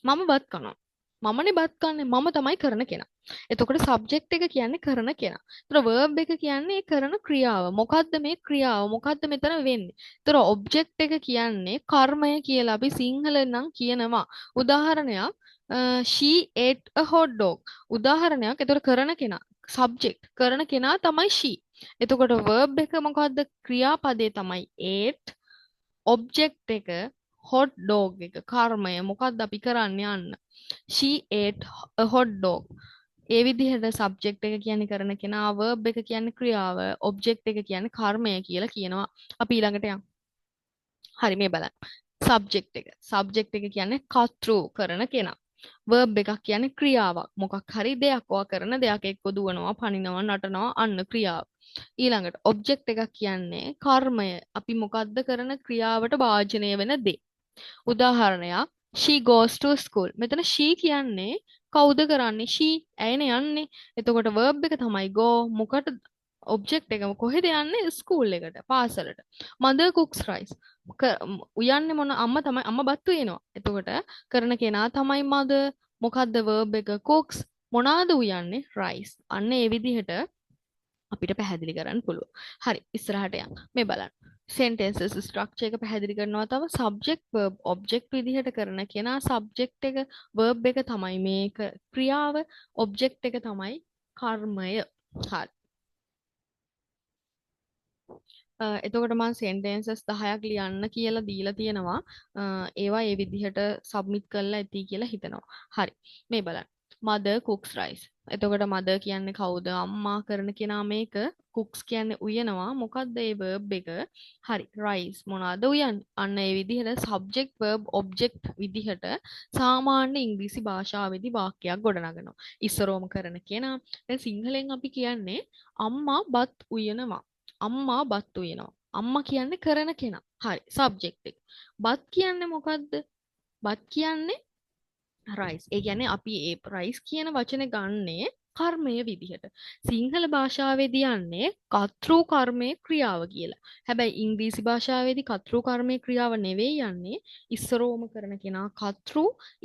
මම බත් කනවා. මමනේ බත් කන්නේ. මම තමයි කරන කෙනා. එතකොට subject එක කියන්නේ කරන කෙනා. ඒතර verb එක කියන්නේ ඒ කරන ක්‍රියාව. මොකද්ද මේ ක්‍රියාව? මොකද්ද මෙතන වෙන්නේ? ඒතර object එක කියන්නේ කර්මය කියලා අපි සිංහලෙන් නම් කියනවා. උදාහරණයක් she ate a hot dog. උදාහරණයක්. ඒතර කරන කෙනා. subject කරන කෙනා තමයි she. එතකොට verb එක මොකද්ද? ක්‍රියාපදේ තමයි ate. object එක hot dog එක කර්මය මොකක්ද අපි කරන්නේ යන්න she ate a hot dog ඒ විදිහට subject එක කියන්නේ කරන කෙනා verb එක කියන්නේ ක්‍රියාව object එක කියන්නේ කර්මය කියලා කියනවා අපි ඊළඟට යමු හරි මේ බලන්න subject එක කියන්නේ කර්තෘ කරන කෙනා verb එකක් කියන්නේ ක්‍රියාවක් මොකක් හරි දෙයක් ඔයා කරන දෙයක් එක්ක දුවනවා පනිනවා නටනවා අන්න ක්‍රියාව ඊළඟට object එකක් කියන්නේ කර්මය අපි මොකද්ද කරන ක්‍රියාවට භාජනය වෙන දේ උදාහරණයක් she goes to school මෙතන she කියන්නේ කවුද කරන්නේ she ඇයිනේ යන්නේ එතකොට verb එක තමයි go මොකට object එක කොහෙද යන්නේ school එකට පාසලට mother cooks rice උයන්නේ මොන අම්මා තමයි අම්මා බත් උයනවා එතකොට කරන කෙනා තමයි mother මොකද්ද verb එක cooks මොනවාද උයන්නේ rice අන්න ඒ විදිහට අපිට පැහැදිලි කරන්න පුළුවන්. හරි ඉස්සරහට යන්න. මේ බලන්න. sentences structure එක පැහැදිලි කරනවා තව subject verb object විදිහට කරන කෙනා subject එක verb එක තමයි මේක ක්‍රියාව object එක තමයි කර්මය. හරි. එතකොට මම sentences 10ක් ලියන්න කියලා දීලා තියෙනවා. ඒවා ඒ විදිහට submit කරලා ඇති කියලා හිතනවා. හරි. මේ බලන්න. mother cooks rice. එතකොට mother කියන්නේ කවුද? අම්මා කරන කෙනා මේක. cooks කියන්නේ උයනවා. මොකක්ද ඒ verb එක? හරි. rice මොනවාද උයන්නේ? අන්න ඒ විදිහට subject verb object විදිහට සාමාන්‍ය ඉංග්‍රීසි භාෂාවේදී වාක්‍යයක් ගොඩනගනවා. ඉස්සරෝම කරන කෙනා. දැන් සිංහලෙන් අපි කියන්නේ අම්මා බත් උයනවා. අම්මා බත් උයනවා. අම්මා කියන්නේ කරන කෙනා. හරි. subject එක. බත් කියන්නේ මොකද්ද? බත් කියන්නේ rice. ඒ කියන්නේ අපි ඒ rice කියන වචනේ ගන්නේ කර්මය විදිහට. සිංහල භාෂාවේදී යන්නේ කර්තෘ කර්මයේ ක්‍රියාව කියලා. හැබැයි ඉංග්‍රීසි භාෂාවේදී කර්තෘ කර්මයේ ක්‍රියාව නෙවෙයි යන්නේ ඉස්සරෝම කරන කෙනා කර්තෘ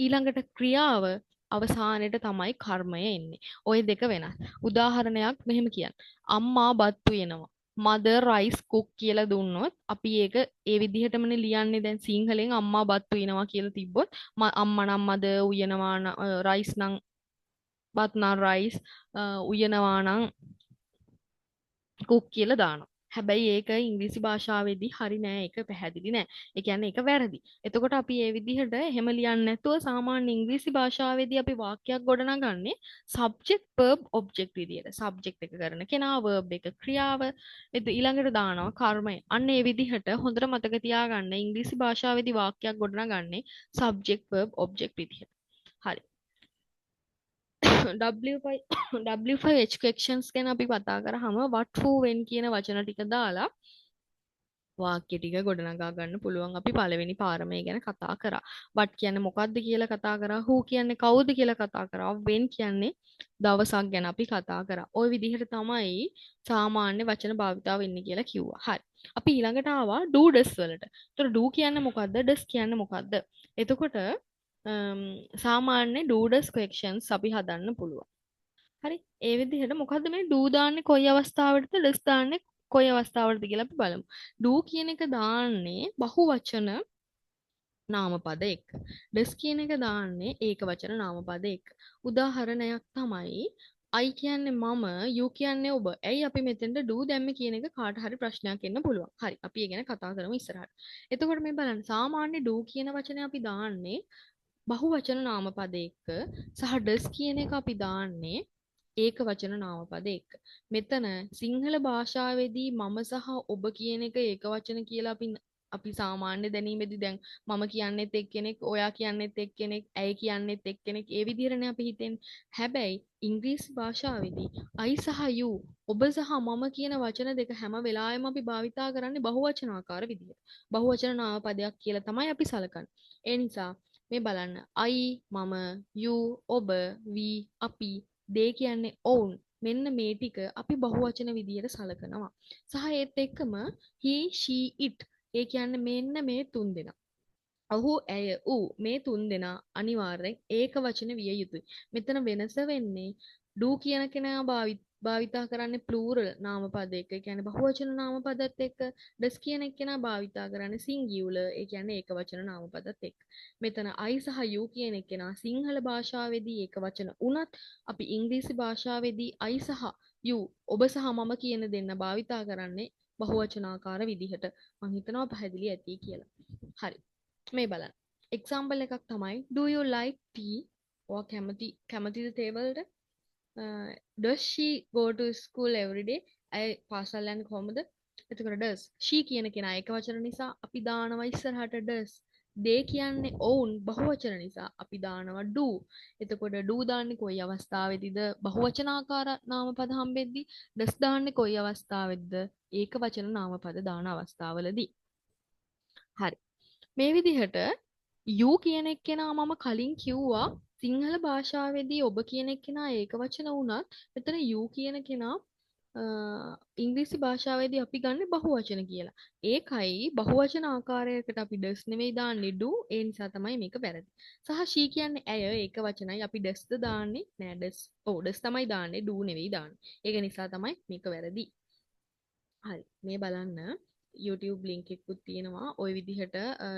ඊළඟට ක්‍රියාව අවසානයේට තමයි කර්මය එන්නේ. ওই දෙක වෙනස්. උදාහරණයක් මෙහෙම කියන්න. අම්මා බත් උයනවා. mother rice cook කියලා දුන්නොත් අපි ඒක ඒ විදිහටමනේ ලියන්නේ. දැන් සිංහලෙන් අම්මා බත් උයනවා කියලා තිබ්බොත් අම්මා නම් මද උයනවා රයිස් නම් බත් නම් රයිස් උයනවා නම් කුක් කියලා දානවා. හැබැයි ඒක ඉංග්‍රීසි භාෂාවේදී හරි නෑ, ඒක පැහැදිලි නෑ. ඒ කියන්නේ ඒක වැරදි. එතකොට අපි මේ විදිහට එහෙම ලියන්නේ නැතුව සාමාන්‍ය ඉංග්‍රීසි භාෂාවේදී අපි වාක්‍යයක් ගොඩනගන්නේ subject verb object විදියට. subject එක කරන කෙනා, verb එක ක්‍රියාව, ඊළඟට දානවා කර්මය. අන්න ඒ විදිහට හොඳට මතක තියාගන්න ඉංග්‍රීසි භාෂාවේදී වාක්‍යයක් ගොඩනගන්නේ subject verb object විදියට. හරි. W5 questions ගැන අපි කතා කරාම what who when කියන වචන ටික දාලා වාක්‍ය ටික ගොඩනගා ගන්න පුළුවන්. අපි පළවෙනි පාරමේ ගැන කතා කරා. what කියන්නේ මොකක්ද කියලා කතා කරා. who කියන්නේ කවුද කියලා කතා කරා. when කියන්නේ දවසක් ගැන අපි කතා කරා. ওই විදිහට තමයි සාමාන්‍ය වචන භාවිතාව වෙන්නේ කියලා කිව්වා. හරි. අපි ඊළඟට ආවා do does වලට. ඒතර do කියන්නේ මොකද්ද? does කියන්නේ මොකද්ද? එතකොට සාමාන්‍ය do does questions අපි හදන්න පුළුවන්. හරි. ඒ විදිහට මොකද්ද මේ do දාන්නේ කොයි අවස්ථාවකටද does දාන්නේ කොයි අවස්ථාවකටද කියලා අපි බලමු. do කියන එක දාන්නේ බහුවචන නාමපද එක්ක. does කියන එක දාන්නේ ඒකවචන නාමපද එක්ක. උදාහරණයක් තමයි I කියන්නේ මම, you කියන්නේ ඔබ. ඇයි අපි මෙතෙන්ට do දැම්මේ කියන එක කාට හරි ප්‍රශ්නයක් එන්න පුළුවන්. හරි. අපි ඒ ගැන කතා කරමු ඉස්සරහට. එතකොට මේ බලන්න සාමාන්‍ය do කියන වචනේ අපි දාන්නේ බහුවචන නාමපද එක්ක සහ does කියන එක අපි දාන්නේ ඒක වචන නාමපද එක්ක. මෙතන සිංහල භාෂාවේදී මම සහ ඔබ කියන එක ඒක වචන කියලා අපි සාමාන්‍ය දැනීමේදී දැන් මම කියන්නෙත් එක්කෙනෙක්, ඔයා කියන්නෙත් එක්කෙනෙක්, ඇය කියන්නෙත් එක්කෙනෙක් ඒ විදිහටනේ අපි හිතෙන්නේ. හැබැයි ඉංග්‍රීසි භාෂාවේදී I සහ you, ඔබ සහ මම කියන වචන දෙක හැම වෙලාවෙම අපි භාවිතා කරන්නේ බහුවචනාකාර විදිහට. බහුවචන නාමපදයක් කියලා තමයි අපි සලකන්නේ. ඒ නිසා මේ බලන්න I මම, you ඔබ, we අපි, they කියන්නේ ඔවුන්. මෙන්න මේ ටික අපි බහුවචන විදියට සලකනවා. සහ ඒත් එක්කම he, she, it ඒ කියන්නේ මෙන්න මේ තුන් දෙනා. ඔහු, ඇය, ඌ මේ තුන් දෙනා අනිවාර්යෙන් ඒක වචන විය යුතුයි. මෙතන වෙනස වෙන්නේ do කියන කෙනා භාවිතා කරන්නේ plural නාමපදයක. ඒ කියන්නේ බහුවචන නාමපදත් එක්ක. does කියන කෙනා භාවිතා කරන්නේ singular. ඒ කියන්නේ ඒක වචන නාමපදත් එක්ක. මෙතන I සහ you කියන කෙනා සිංහල භාෂාවේදී ඒක වචන වුණත් අපි ඉංග්‍රීසි භාෂාවේදී I සහ you ඔබ සහ මම කියන දෙන්න භාවිතා කරන්නේ බහුවචනාකාර විදිහට. මම හිතනවා පැහැදිලි ඇති කියලා. හරි. මේ බලන්න. එක්සාම්පල් එකක් තමයි do you like tea? ඔයා කැමතිද තේ වලට? Does she go to school every day? ඇය පාසල් යන්නේ කොහොමද? එතකොට does she කියන කෙනා එක වචන නිසා අපි දානවා ඉස්සරහට does. they කියන්නේ ඔවුන් බහුවචන නිසා අපි දානවා do. එතකොට do දාන්නේ කොයි අවස්ථාවේදීද? බහුවචනාකාර නාමපද හම්බෙද්දී. does දාන්නේ කොයි අවස්ථාවේදීද? ඒක වචන නාමපද දාන අවස්ථාවලදී. හරි. මේ විදිහට you කියන එක්කෙනා මම කලින් කිව්වා සිංහල භාෂාවේදී ඔබ කියන එක්කෙනා ඒක වචන වුණත් මෙතන you කියන කෙනා ඉංග්‍රීසි භාෂාවේදී අපි ගන්න බහුවචන කියලා. ඒකයි බහුවචන ආකාරයකට අපි does නෙමෙයි දාන්නේ do. ඒ නිසා තමයි මේක වැරදි. සහ she කියන්නේ ඇය ඒක වචනයි අපි does ද දාන්නේ නෑ does. ඔව් does තමයි දාන්නේ do නෙවෙයි දාන්නේ. ඒක නිසා තමයි මේක වැරදි. හරි. මේ බලන්න YouTube link එකකුත් තියෙනවා. ওই විදිහට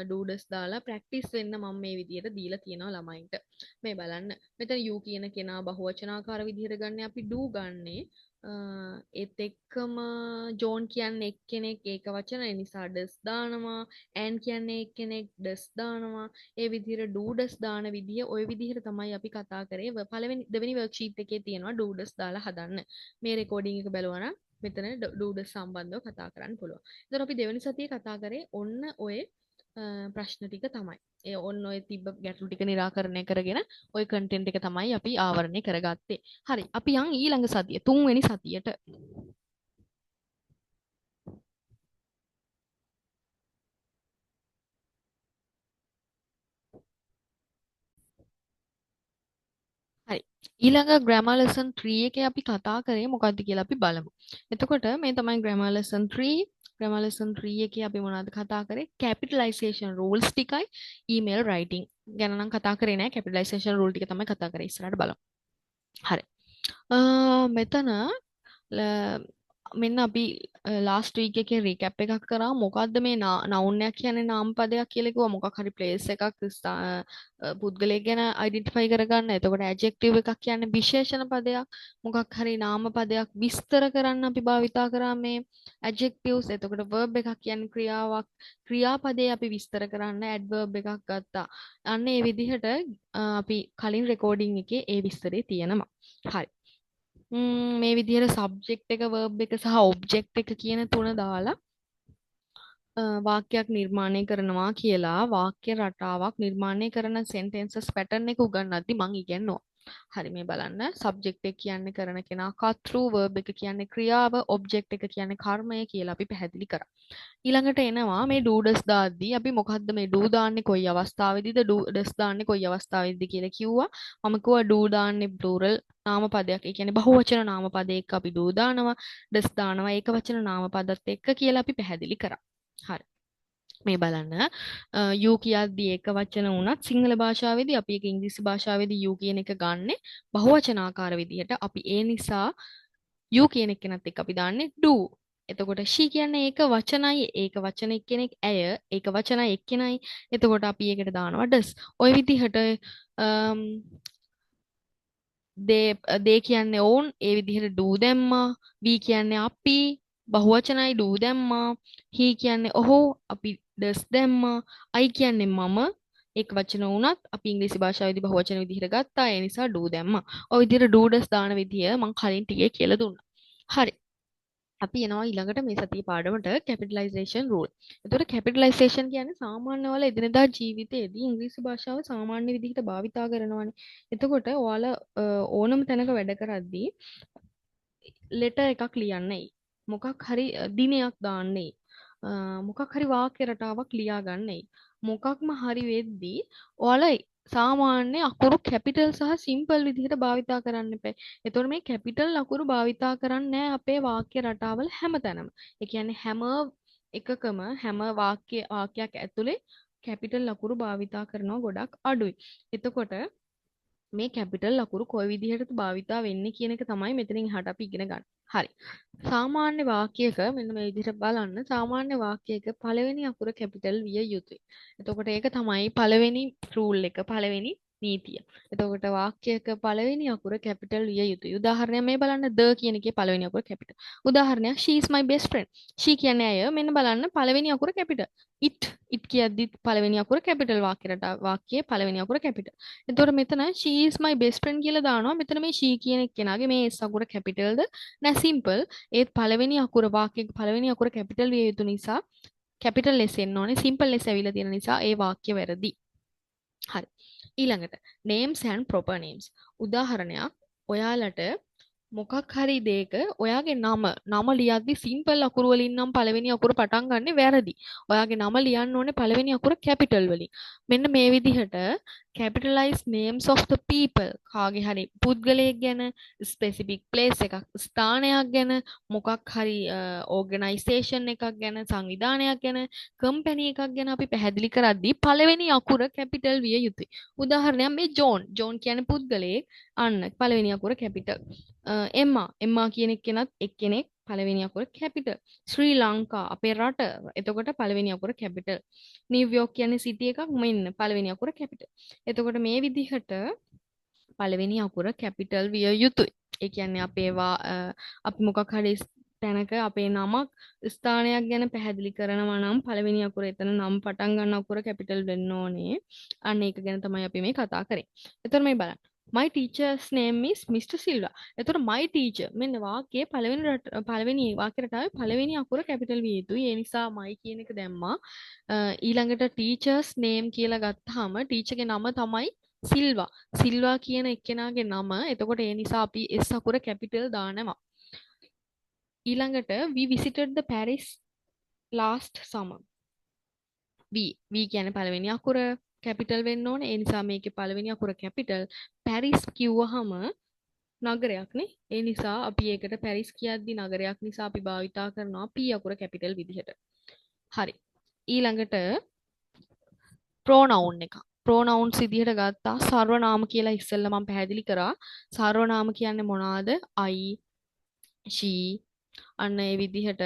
doodles දාලා practice වෙන්න මම මේ විදිහට දීලා තියෙනවා ළමයින්ට. මේ බලන්න. මෙතන you කියන කෙනා බහුවචනාකාර විදිහට ගන්න අපි do ගන්නෙ. ඒත් එක්කම John කියන්නේ එක්කෙනෙක් ඒක වචන නිසා does දානවා. Ann කියන්නේ එක්කෙනෙක් does දානවා. ඒ විදිහට doodles දාන විදිහ ওই විදිහට තමයි අපි කතා කරේ. දෙවෙනි worksheet එකේ තියෙනවා doodles දාලා හදන්න. මේ recording එක බලුවා නම් මෙතන doodles සම්බන්ධව කතා කරන්න පුළුවන්. එතකොට අපි දෙවෙනි සතියේ කතා කරේ ඔන්න ඔය ප්‍රශ්න ටික තමයි. ඒ ඔන්න ඔය තිබ්බ ගැටලු ටික निराකරණය කරගෙන ඔය කන්ටෙන්ට් එක තමයි අපි ආවරණය කරගත්තේ. හරි. අපි යන් ඊළඟ සතිය තුන්වෙනි සතියට. හරි. ඊළඟ grammar lesson 3 එකේ අපි කතා කරේ මොකක්ද කියලා අපි බලමු. එතකොට මේ තමයි grammar lesson 3. grammar lesson 3 එකේ අපි මොනවද කතා කරේ? capitalization rules ටිකයි email writing ගැන නම් කතා කරේ නෑ. capitalization rule ටික තමයි කතා කරේ. ඉස්සරහට බලමු. හරි. මෙතන මෙන්න අපි ලාස්ට් වීක් එකේ රීකැප් එකක් කරා මොකද්ද මේ නවුන් එකක් කියන්නේ නාම පදයක් කියලා කිව්වා මොකක් හරි ප්ලේස් එකක් පුද්ගලයෙක් ගැන අයිඩෙන්ටිෆයි කරගන්න. එතකොට ඇඩ්ජෙක්ටිව් එකක් කියන්නේ විශේෂණ පදයක්. මොකක් හරි නාම පදයක් විස්තර කරන්න අපි භාවිතා කරා මේ ඇඩ්ජෙක්ටිව්ස්. එතකොට verb එකක් කියන්නේ ක්‍රියාවක්. ක්‍රියාපදේ අපි විස්තර කරන්න ඇඩ්වර්බ් එකක් ගත්තා. අන්න ඒ විදිහට අපි කලින් රෙකෝඩින් එකේ ඒ විස්තරේ තියෙනවා. හරි. මේ විදිහට සබ්ජෙක්ට් එක verb එක සහ ඔබ්ජෙක්ට් එක කියන තුන දාලා වාක්‍යයක් නිර්මාණය කරනවා කියලා වාක්‍ය රටාවක් නිර්මාණය කරන සෙන්ටෙන්සස් පැටර්න් එක උගන්වද්දි මම ඉගෙනුවා. හරි මේ බලන්න සබ්ජෙක්ට් එක කියන්නේ කරන කෙනා කර්තෘ verb එක කියන්නේ ක්‍රියාව ඔබ්ජෙක්ට් එක කියන්නේ කර්මය කියලා අපි පැහැදිලි කරා. ඊළඟට එනවා මේ ඩූඩස් දාද්දී අපි මොකද්ද මේ ඩූ දාන්නේ කොයි අවස්ථාවේදීද ඩස් දාන්නේ කොයි අවස්ථාවේදීද කියලා කිව්වා. මම කිව්වා ඩූ දාන්නේ ප්ලූරල් නාම පදයක්. ඒ කියන්නේ බහුවචන නාම පදයක අපි ඩූ දානවා ඩස් දානවා ඒක වචන නාම පදත් එක්ක කියලා අපි පැහැදිලි කරා. හරි. මේ බලන්න you කියද්දී එක වචන වුණත් සිංහල භාෂාවේදී අපි ඒක ඉංග්‍රීසි භාෂාවේදී you කියන එක ගන්නෙ බහුවචනාකාර විදිහට. අපි ඒ නිසා you කියන එකනත් එක්ක අපි දාන්නේ do. එතකොට she කියන්නේ ඒක වචනයි ඒක වචන එක්කෙනෙක් ඇය ඒක වචනයි එක්කෙනයි. එතකොට අපි ඒකට දානවා does. ওই විදිහට they කියන්නේ ඔවුන් ඒ විදිහට do දැම්මා. we කියන්නේ අපි බහුවචනයි do දැම්මා. he කියන්නේ ඔහු අපි does දැම්මා. I කියන්නේ මම ඒක වචන වුණත් අපි ඉංග්‍රීසි භාෂාවේදී බහුවචන විදිහට ගත්තා. ඒ නිසා do දැම්මා. ඔය විදිහට do does දාන විදිය මම කලින් ටිකේ කියලා දුන්නා. හරි. අපි එනවා ඊළඟට මේ සතියේ පාඩමට capitalization rule. එතකොට capitalization කියන්නේ සාමාන්‍ය වල එදිනෙදා ජීවිතයේදී ඉංග්‍රීසි භාෂාව සාමාන්‍ය විදිහට භාවිතා කරනවානේ. එතකොට ඔයාලා ඕනම තැනක වැඩ කරද්දී ලෙටර් එකක් ලියන්නේ. මොකක් හරි දිනයක් දාන්නේ. මොකක් හරි වාක්‍ය රටාවක් ලියා ගන්නේ. මොකක්ම හරි වෙද්දී ඔයාලා සාමාන්‍ය අකුරු කැපිටල් සහ සිම්පල් විදිහට භාවිතා කරන්න එපා. එතකොට මේ කැපිටල් අකුරු භාවිතා කරන්නේ නැහැ අපේ වාක්‍ය රටාවල හැමතැනම. ඒ කියන්නේ හැම එකකම හැම වාක්‍යයක් ඇතුලේ කැපිටල් අකුරු භාවිතා කරනවා ගොඩක් අඩුයි. එතකොට මේ කැපිටල් අකුරු කොයි විදිහටද භාවිතා වෙන්නේ කියන එක තමයි මෙතනින් එහාට අපි ඉගෙන ගන්න. හරි. සාමාන්‍ය වාක්‍යයක මෙන්න මේ විදිහට බලන්න සාමාන්‍ය වාක්‍යයක පළවෙනි අකුර කැපිටල් විය යුතුයි. එතකොට ඒක තමයි පළවෙනි රූල් එක පළවෙනි නීතිය. එතකොට වාක්‍යයක පළවෙනි අකුර කැපිටල් විය යුතුයි. උදාහරණයක් මේ බලන්න the කියන එකේ පළවෙනි අකුර කැපිටල්. උදාහරණයක් she is my best friend. she කියන්නේ ඇය. මෙන්න බලන්න පළවෙනි අකුර කැපිටල්. it කියද්දි පළවෙනි අකුර කැපිටල් වාක්‍යයේ පළවෙනි අකුර කැපිටල්. එතකොට මෙතන she is my best friend කියලා දානවා. මෙතන මේ she කියන එක්කෙනාගේ මේ s අකුර කැපිටල්ද නෑ සිම්පල්. ඒත් පළවෙනි අකුර වාක්‍යයක පළවෙනි අකුර කැපිටල් විය යුතු නිසා කැපිටල් ලෙස් එන්න ඕනේ. සිම්පල් ලෙස් ඇවිල්ලා තියෙන නිසා ඒ වාක්‍ය වැරදි. හරි. ඊළඟට names and proper names. උදාහරණයක් ඔයාලට මොකක් හරි දෙයක ඔයාගේ නම ලියද්දි සිම්පල් අකුරු වලින් නම් පළවෙනි අකුර පටන් ගන්නෙ වැරදි. ඔයාගේ නම ලියන්න ඕනේ පළවෙනි අකුර කැපිටල් වලින්. මෙන්න මේ විදිහට capitalize names of the people කාගේ හරි පුද්ගලයෙක් ගැන specific place එකක් ස්ථානයක් ගැන මොකක් හරි organization එකක් ගැන සංවිධානයක් ගැන company එකක් ගැන අපි පැහැදිලි කරද්දී පළවෙනි අකුර කැපිටල් විය යුතුයි. උදාහරණයක් මේ ජෝන් කියන්නේ පුද්ගලයෙක් අන්න පළවෙනි අකුර කැපිටල්. එම්මා කියන එක්කෙනත් එක්කෙනෙක් පළවෙනි අකුර කැපිටල්. ශ්‍රී ලංකා අපේ රට. එතකොට පළවෙනි අකුර කැපිටල්. නිව්යෝක් කියන්නේ සිටි එකක් මෙන්න පළවෙනි අකුර කැපිටල්. එතකොට මේ විදිහට පළවෙනි අකුර කැපිටල් විය යුතුයි. ඒ කියන්නේ අපි මොකක් හරි තැනක අපේ නමක් ස්ථානයක් ගැන පැහැදිලි කරනවා නම් පළවෙනි අකුර එතන නම් පටන් ගන්න අකුර කැපිටල් වෙන්න ඕනේ. අන්න ඒක ගැන තමයි අපි මේ කතා කරේ. එතකොට මේ බලන්න. My teacher's name is Mr. Silva. එතකොට my teacher මෙන්න වාක්‍යයේ පළවෙනි වාක්‍ය රටාවේ පළවෙනි අකුර කැපිටල් විය යුතුයි. ඒ නිසා my කියන එක දැම්මා. ඊළඟට teacher's name කියලා ගත්තාම ටීචර්ගේ නම තමයි සිල්වා කියන එක්කෙනාගේ නම. එතකොට ඒ නිසා අපි S අකුර කැපිටල් දානවා. ඊළඟට we visited the Paris last summer. we කියන්නේ පළවෙනි අකුර කැපිටල් වෙන්න ඕනේ. ඒ නිසා මේකේ පළවෙනි අකුර කැපිටල්. පැරිස් කිව්වහම නගරයක් නේ. ඒ නිසා අපි ඒකට පැරිස් කියද්දි නගරයක් නිසා අපි භාවිතා කරනවා p අකුර කැපිටල් විදිහට. හරි. ඊළඟට pronoun එක. pronouns විදිහට ගත්තා සර්වනාම කියලා ඉස්සෙල්ලා මම පැහැදිලි කරා. සර්වනාම කියන්නේ මොනවාද? I, she, අන්න ඒ විදිහට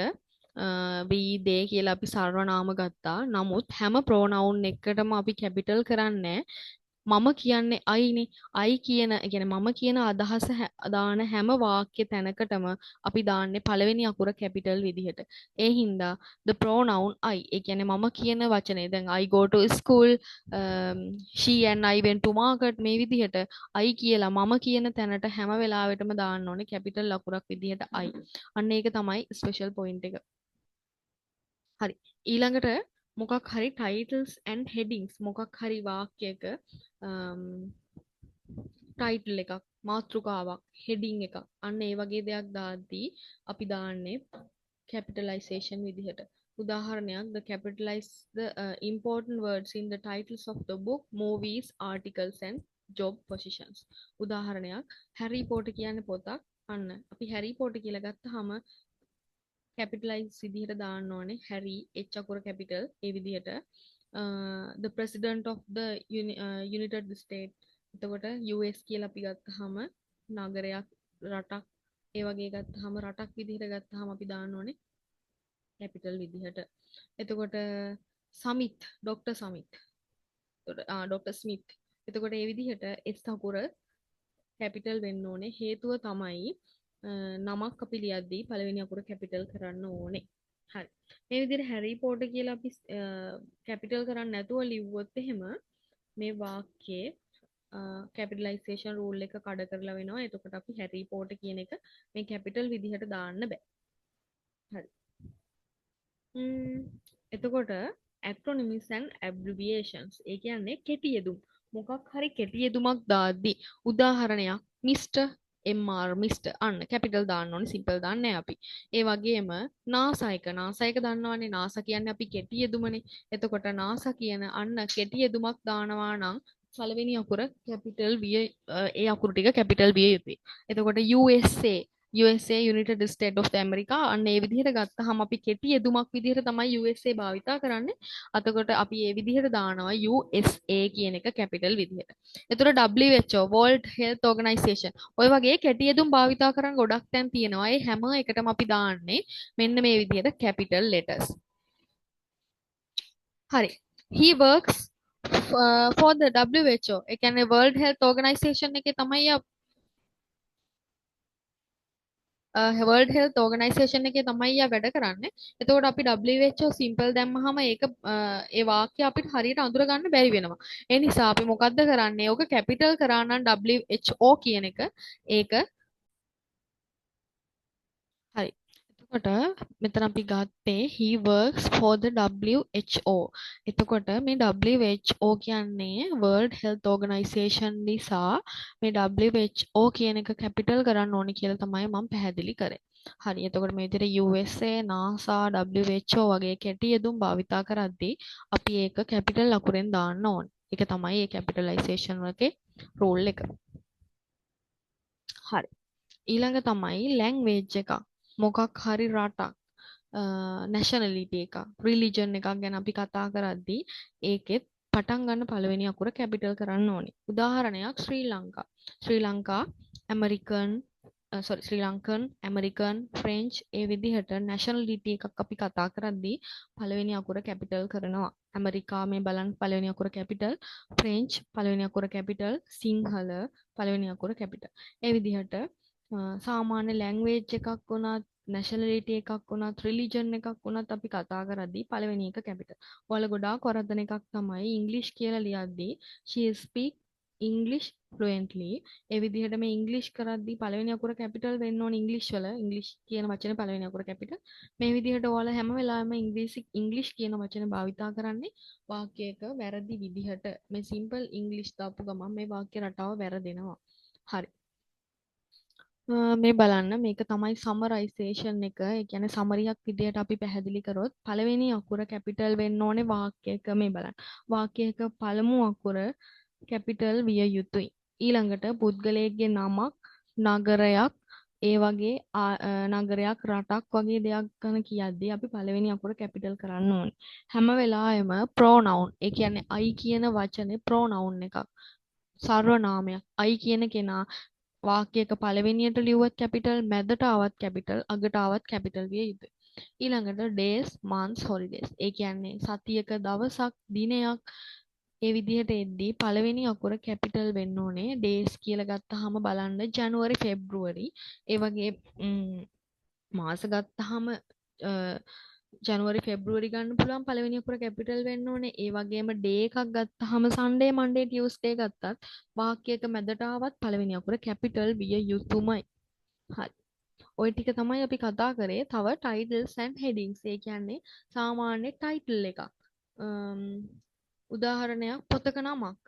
we they කියලා අපි සර්වනාම ගත්තා. නමුත් හැම pronoun එකකටම අපි capital කරන්නේ මම කියන්නේ අයිනේ. අයි කියන ඒ කියන්නේ මම කියන අදහස දාන හැම වාක්‍ය තැනකටම අපි දාන්නේ පළවෙනි අකුර capital විදිහට. ඒ හින්දා the pronoun I ඒ කියන්නේ මම කියන වචනේ දැන් I go to school she and I went to market මේ විදිහට I කියලා මම කියන තැනට හැම වෙලාවෙටම දාන්න ඕනේ capital අකුරක් විදිහට I. අන්න ඒක තමයි special point එක. හරි. ඊළඟට මොකක් හරි titles and headings මොකක් හරි වාක්‍යයක ටයිටල් එකක් මාතෘකාවක් හෙඩින් එකක් අන්න ඒ වගේ දෙයක් දාද්දී අපි දාන්නේ capitalization විදිහට. උදාහරණයක් the capitalize the important words in the titles of the book, movies, articles and job positions. උදාහරණයක් හැරි පොටර් කියන්නේ පොතක්. අන්න අපි හැරි පොටර් කියලා ගත්තාම capitalize විදිහට දාන්න ඕනේ හැරි h අකුර capital ඒ විදිහට the president of the united state එතකොට US කියලා අපි ගත්තාම නගරයක් රටක් ඒ වගේ ගත්තාම රටක් විදිහට ගත්තාම අපි දාන්න ඕනේ capital විදිහට. එතකොට Samith doctor Samith doctor Smith එතකොට ඒ විදිහට S අකුර capital වෙන්න ඕනේ. හේතුව තමයි නමක් අපි ලියද්දී පළවෙනි අකුර capital කරන්න ඕනේ. හරි. මේ විදිහට හැරි පොටර් කියලා අපි capital කරන්නේ නැතුව ලිව්වොත් එහෙම මේ වාක්‍යයේ capitalization rule එක කඩ කරලා වෙනවා. එතකොට අපි හැරි පොටර් කියන එක මේ capital විදිහට දාන්න බෑ. හරි. එතකොට acronyms and abbreviations ඒ කියන්නේ කෙටි යෙදුම්. මොකක් හරි කෙටි යෙදුමක් දාද්දී උදාහරණයක් Mr. MR Mr. අන්න capital දාන්න ඕනේ simple දාන්නේ අපි. ඒ වගේම නාසයික දන්නවනේ නාස කියන්නේ අපි කෙටි යෙදුමනේ. එතකොට නාස කියන අන්න කෙටි යෙදුමක් දානවා නම් පළවෙනි අකුර capital විය ඒ අකුරු ටික capital විය යුතුයි. එතකොට USA United States of America අන්න ඒ විදිහට ගත්තාම අපි කෙටි යෙදුමක් විදිහට තමයි USA භාවිතා කරන්නේ. අතකොට අපි ඒ විදිහට දානවා USA කියන එක capital විදිහට. එතකොට WHO World Health Organization ඔය වගේ කෙටි යෙදුම් භාවිතා කරන් ගොඩක් තැන් තියෙනවා. ඒ හැම එකටම අපි දාන්නේ මෙන්න මේ විදිහට capital letters. හරි. He works for the WHO. ඒ කියන්නේ World Health Organization එකේ තමයි World Health Organization එකේ තමයි යා වැඩ කරන්නේ. එතකොට අපි WHO simple දැම්මහම ඒක ඒ වාක්‍ය අපිට හරියට අඳුර ගන්න බැරි වෙනවා. ඒ නිසා අපි මොකද්ද කරන්නේ? ඕක capital කරා නම් WHO කියන එක ඒක හරි. එතකොට මෙතන අපි ගත්තේ he works for the WHO. එතකොට මේ WHO කියන්නේ World Health Organization නිසා මේ WHO කියන එක capital කරන්න ඕනේ කියලා තමයි මම පැහැදිලි කරේ. හරි. එතකොට මේ විදිහට USA, NASA, WHO වගේ කෙටි යෙදුම් භාවිතා කරද්දී අපි ඒක capital අකුරෙන් දාන්න ඕනේ. ඒක තමයි මේ capitalization එකේ rule එක. හරි. ඊළඟ තමයි language එක. මොකක් හරි රටක් nationality එකක් religion එකක් ගැන අපි කතා කරද්දී ඒකෙත් පටන් ගන්න පළවෙනි අකුර capital කරන්න ඕනේ. උදාහරණයක් ශ්‍රී ලංකා ශ්‍රී ලංකන් ඇමරිකන් ෆ්‍රෙන්ච් ඒ විදිහට nationality එකක් අපි කතා කරද්දී පළවෙනි අකුර capital කරනවා. ඇමරිකා මේ බලන්න පළවෙනි අකුර capital, ෆ්‍රෙන්ච් පළවෙනි අකුර capital, සිංහල පළවෙනි අකුර capital. ඒ විදිහට සාමාන්‍ය ලැන්ග්වේජ් එකක් වුණත් nationality එකක් වුණත් religion එකක් වුණත් අපි කතා කරද්දී පළවෙනි එක capital. ඔයාලා ගොඩාක් වරද්දන එකක් තමයි English කියලා ලියද්දී she speak English fluently. ඒ විදිහට මේ English කරද්දී පළවෙනි අකුර capital වෙන්න ඕනේ English වල. English කියන වචනේ පළවෙනි අකුර capital. මේ විදිහට ඔයාලා හැම වෙලාවෙම English කියන වචනේ භාවිතා කරන්නේ වාක්‍යයක වැරදි විදිහට. මේ simple English දාපු ගමන් මේ වාක්‍ය රටාව වැරදෙනවා. හරි. මේ බලන්න මේක තමයි සමරයිසේෂන් එක. ඒ කියන්නේ සමරියක් විදියට අපි පැහැදිලි කරොත් පළවෙනි අකුර කැපිටල් වෙන්න ඕනේ වාක්‍යයක. මේ බලන්න වාක්‍යයක පළමු අකුර කැපිටල් විය යුතුයි. ඊළඟට පුද්ගලයෙක්ගේ නමක්, නගරයක්, ඒ වගේ නගරයක්, රටක් වගේ දෙයක් ගැන කියද්දී අපි පළවෙනි අකුර කැපිටල් කරන්න ඕනේ. හැම වෙලාවෙම pronoun ඒ කියන්නේ I කියන වචනේ pronoun එකක්. සර්වනාමයක්. I කියන කෙනා වාක්‍යයක පළවෙනියට ලියුවත් කැපිටල්, මැදට ආවත් කැපිටල්, අගට ආවත් කැපිටල් විය යුතුයි. ඊළඟට days, months, holidays. ඒ කියන්නේ සතියක දවසක්, දිනයක් ඒ විදිහට එද්දී පළවෙනි අකුර කැපිටල් වෙන්න ඕනේ. days කියලා ගත්තාම බලන්න ජනවාරි, පෙබ්‍රුවරි. ඒ වගේ මාස ගත්තාම ජනවාරි, පෙබ්‍රුවරි ගන්න පුළුවන් පළවෙනි අකුර කැපිටල් වෙන්න ඕනේ. ඒ වගේම ඩේ එකක් ගත්තාම සන්ඩේ, මන්ඩේ, ටියුස්ඩේ ගත්තත් වාක්‍යයක මැදට ආවත් පළවෙනි අකුර කැපිටල් විය යුතුමයි. හරි. ওই ටික තමයි අපි කතා කරේ. තව titles and headings. ඒ කියන්නේ සාමාන්‍ය ටයිටල් එකක්. උදාහරණයක් පොතක නමක්,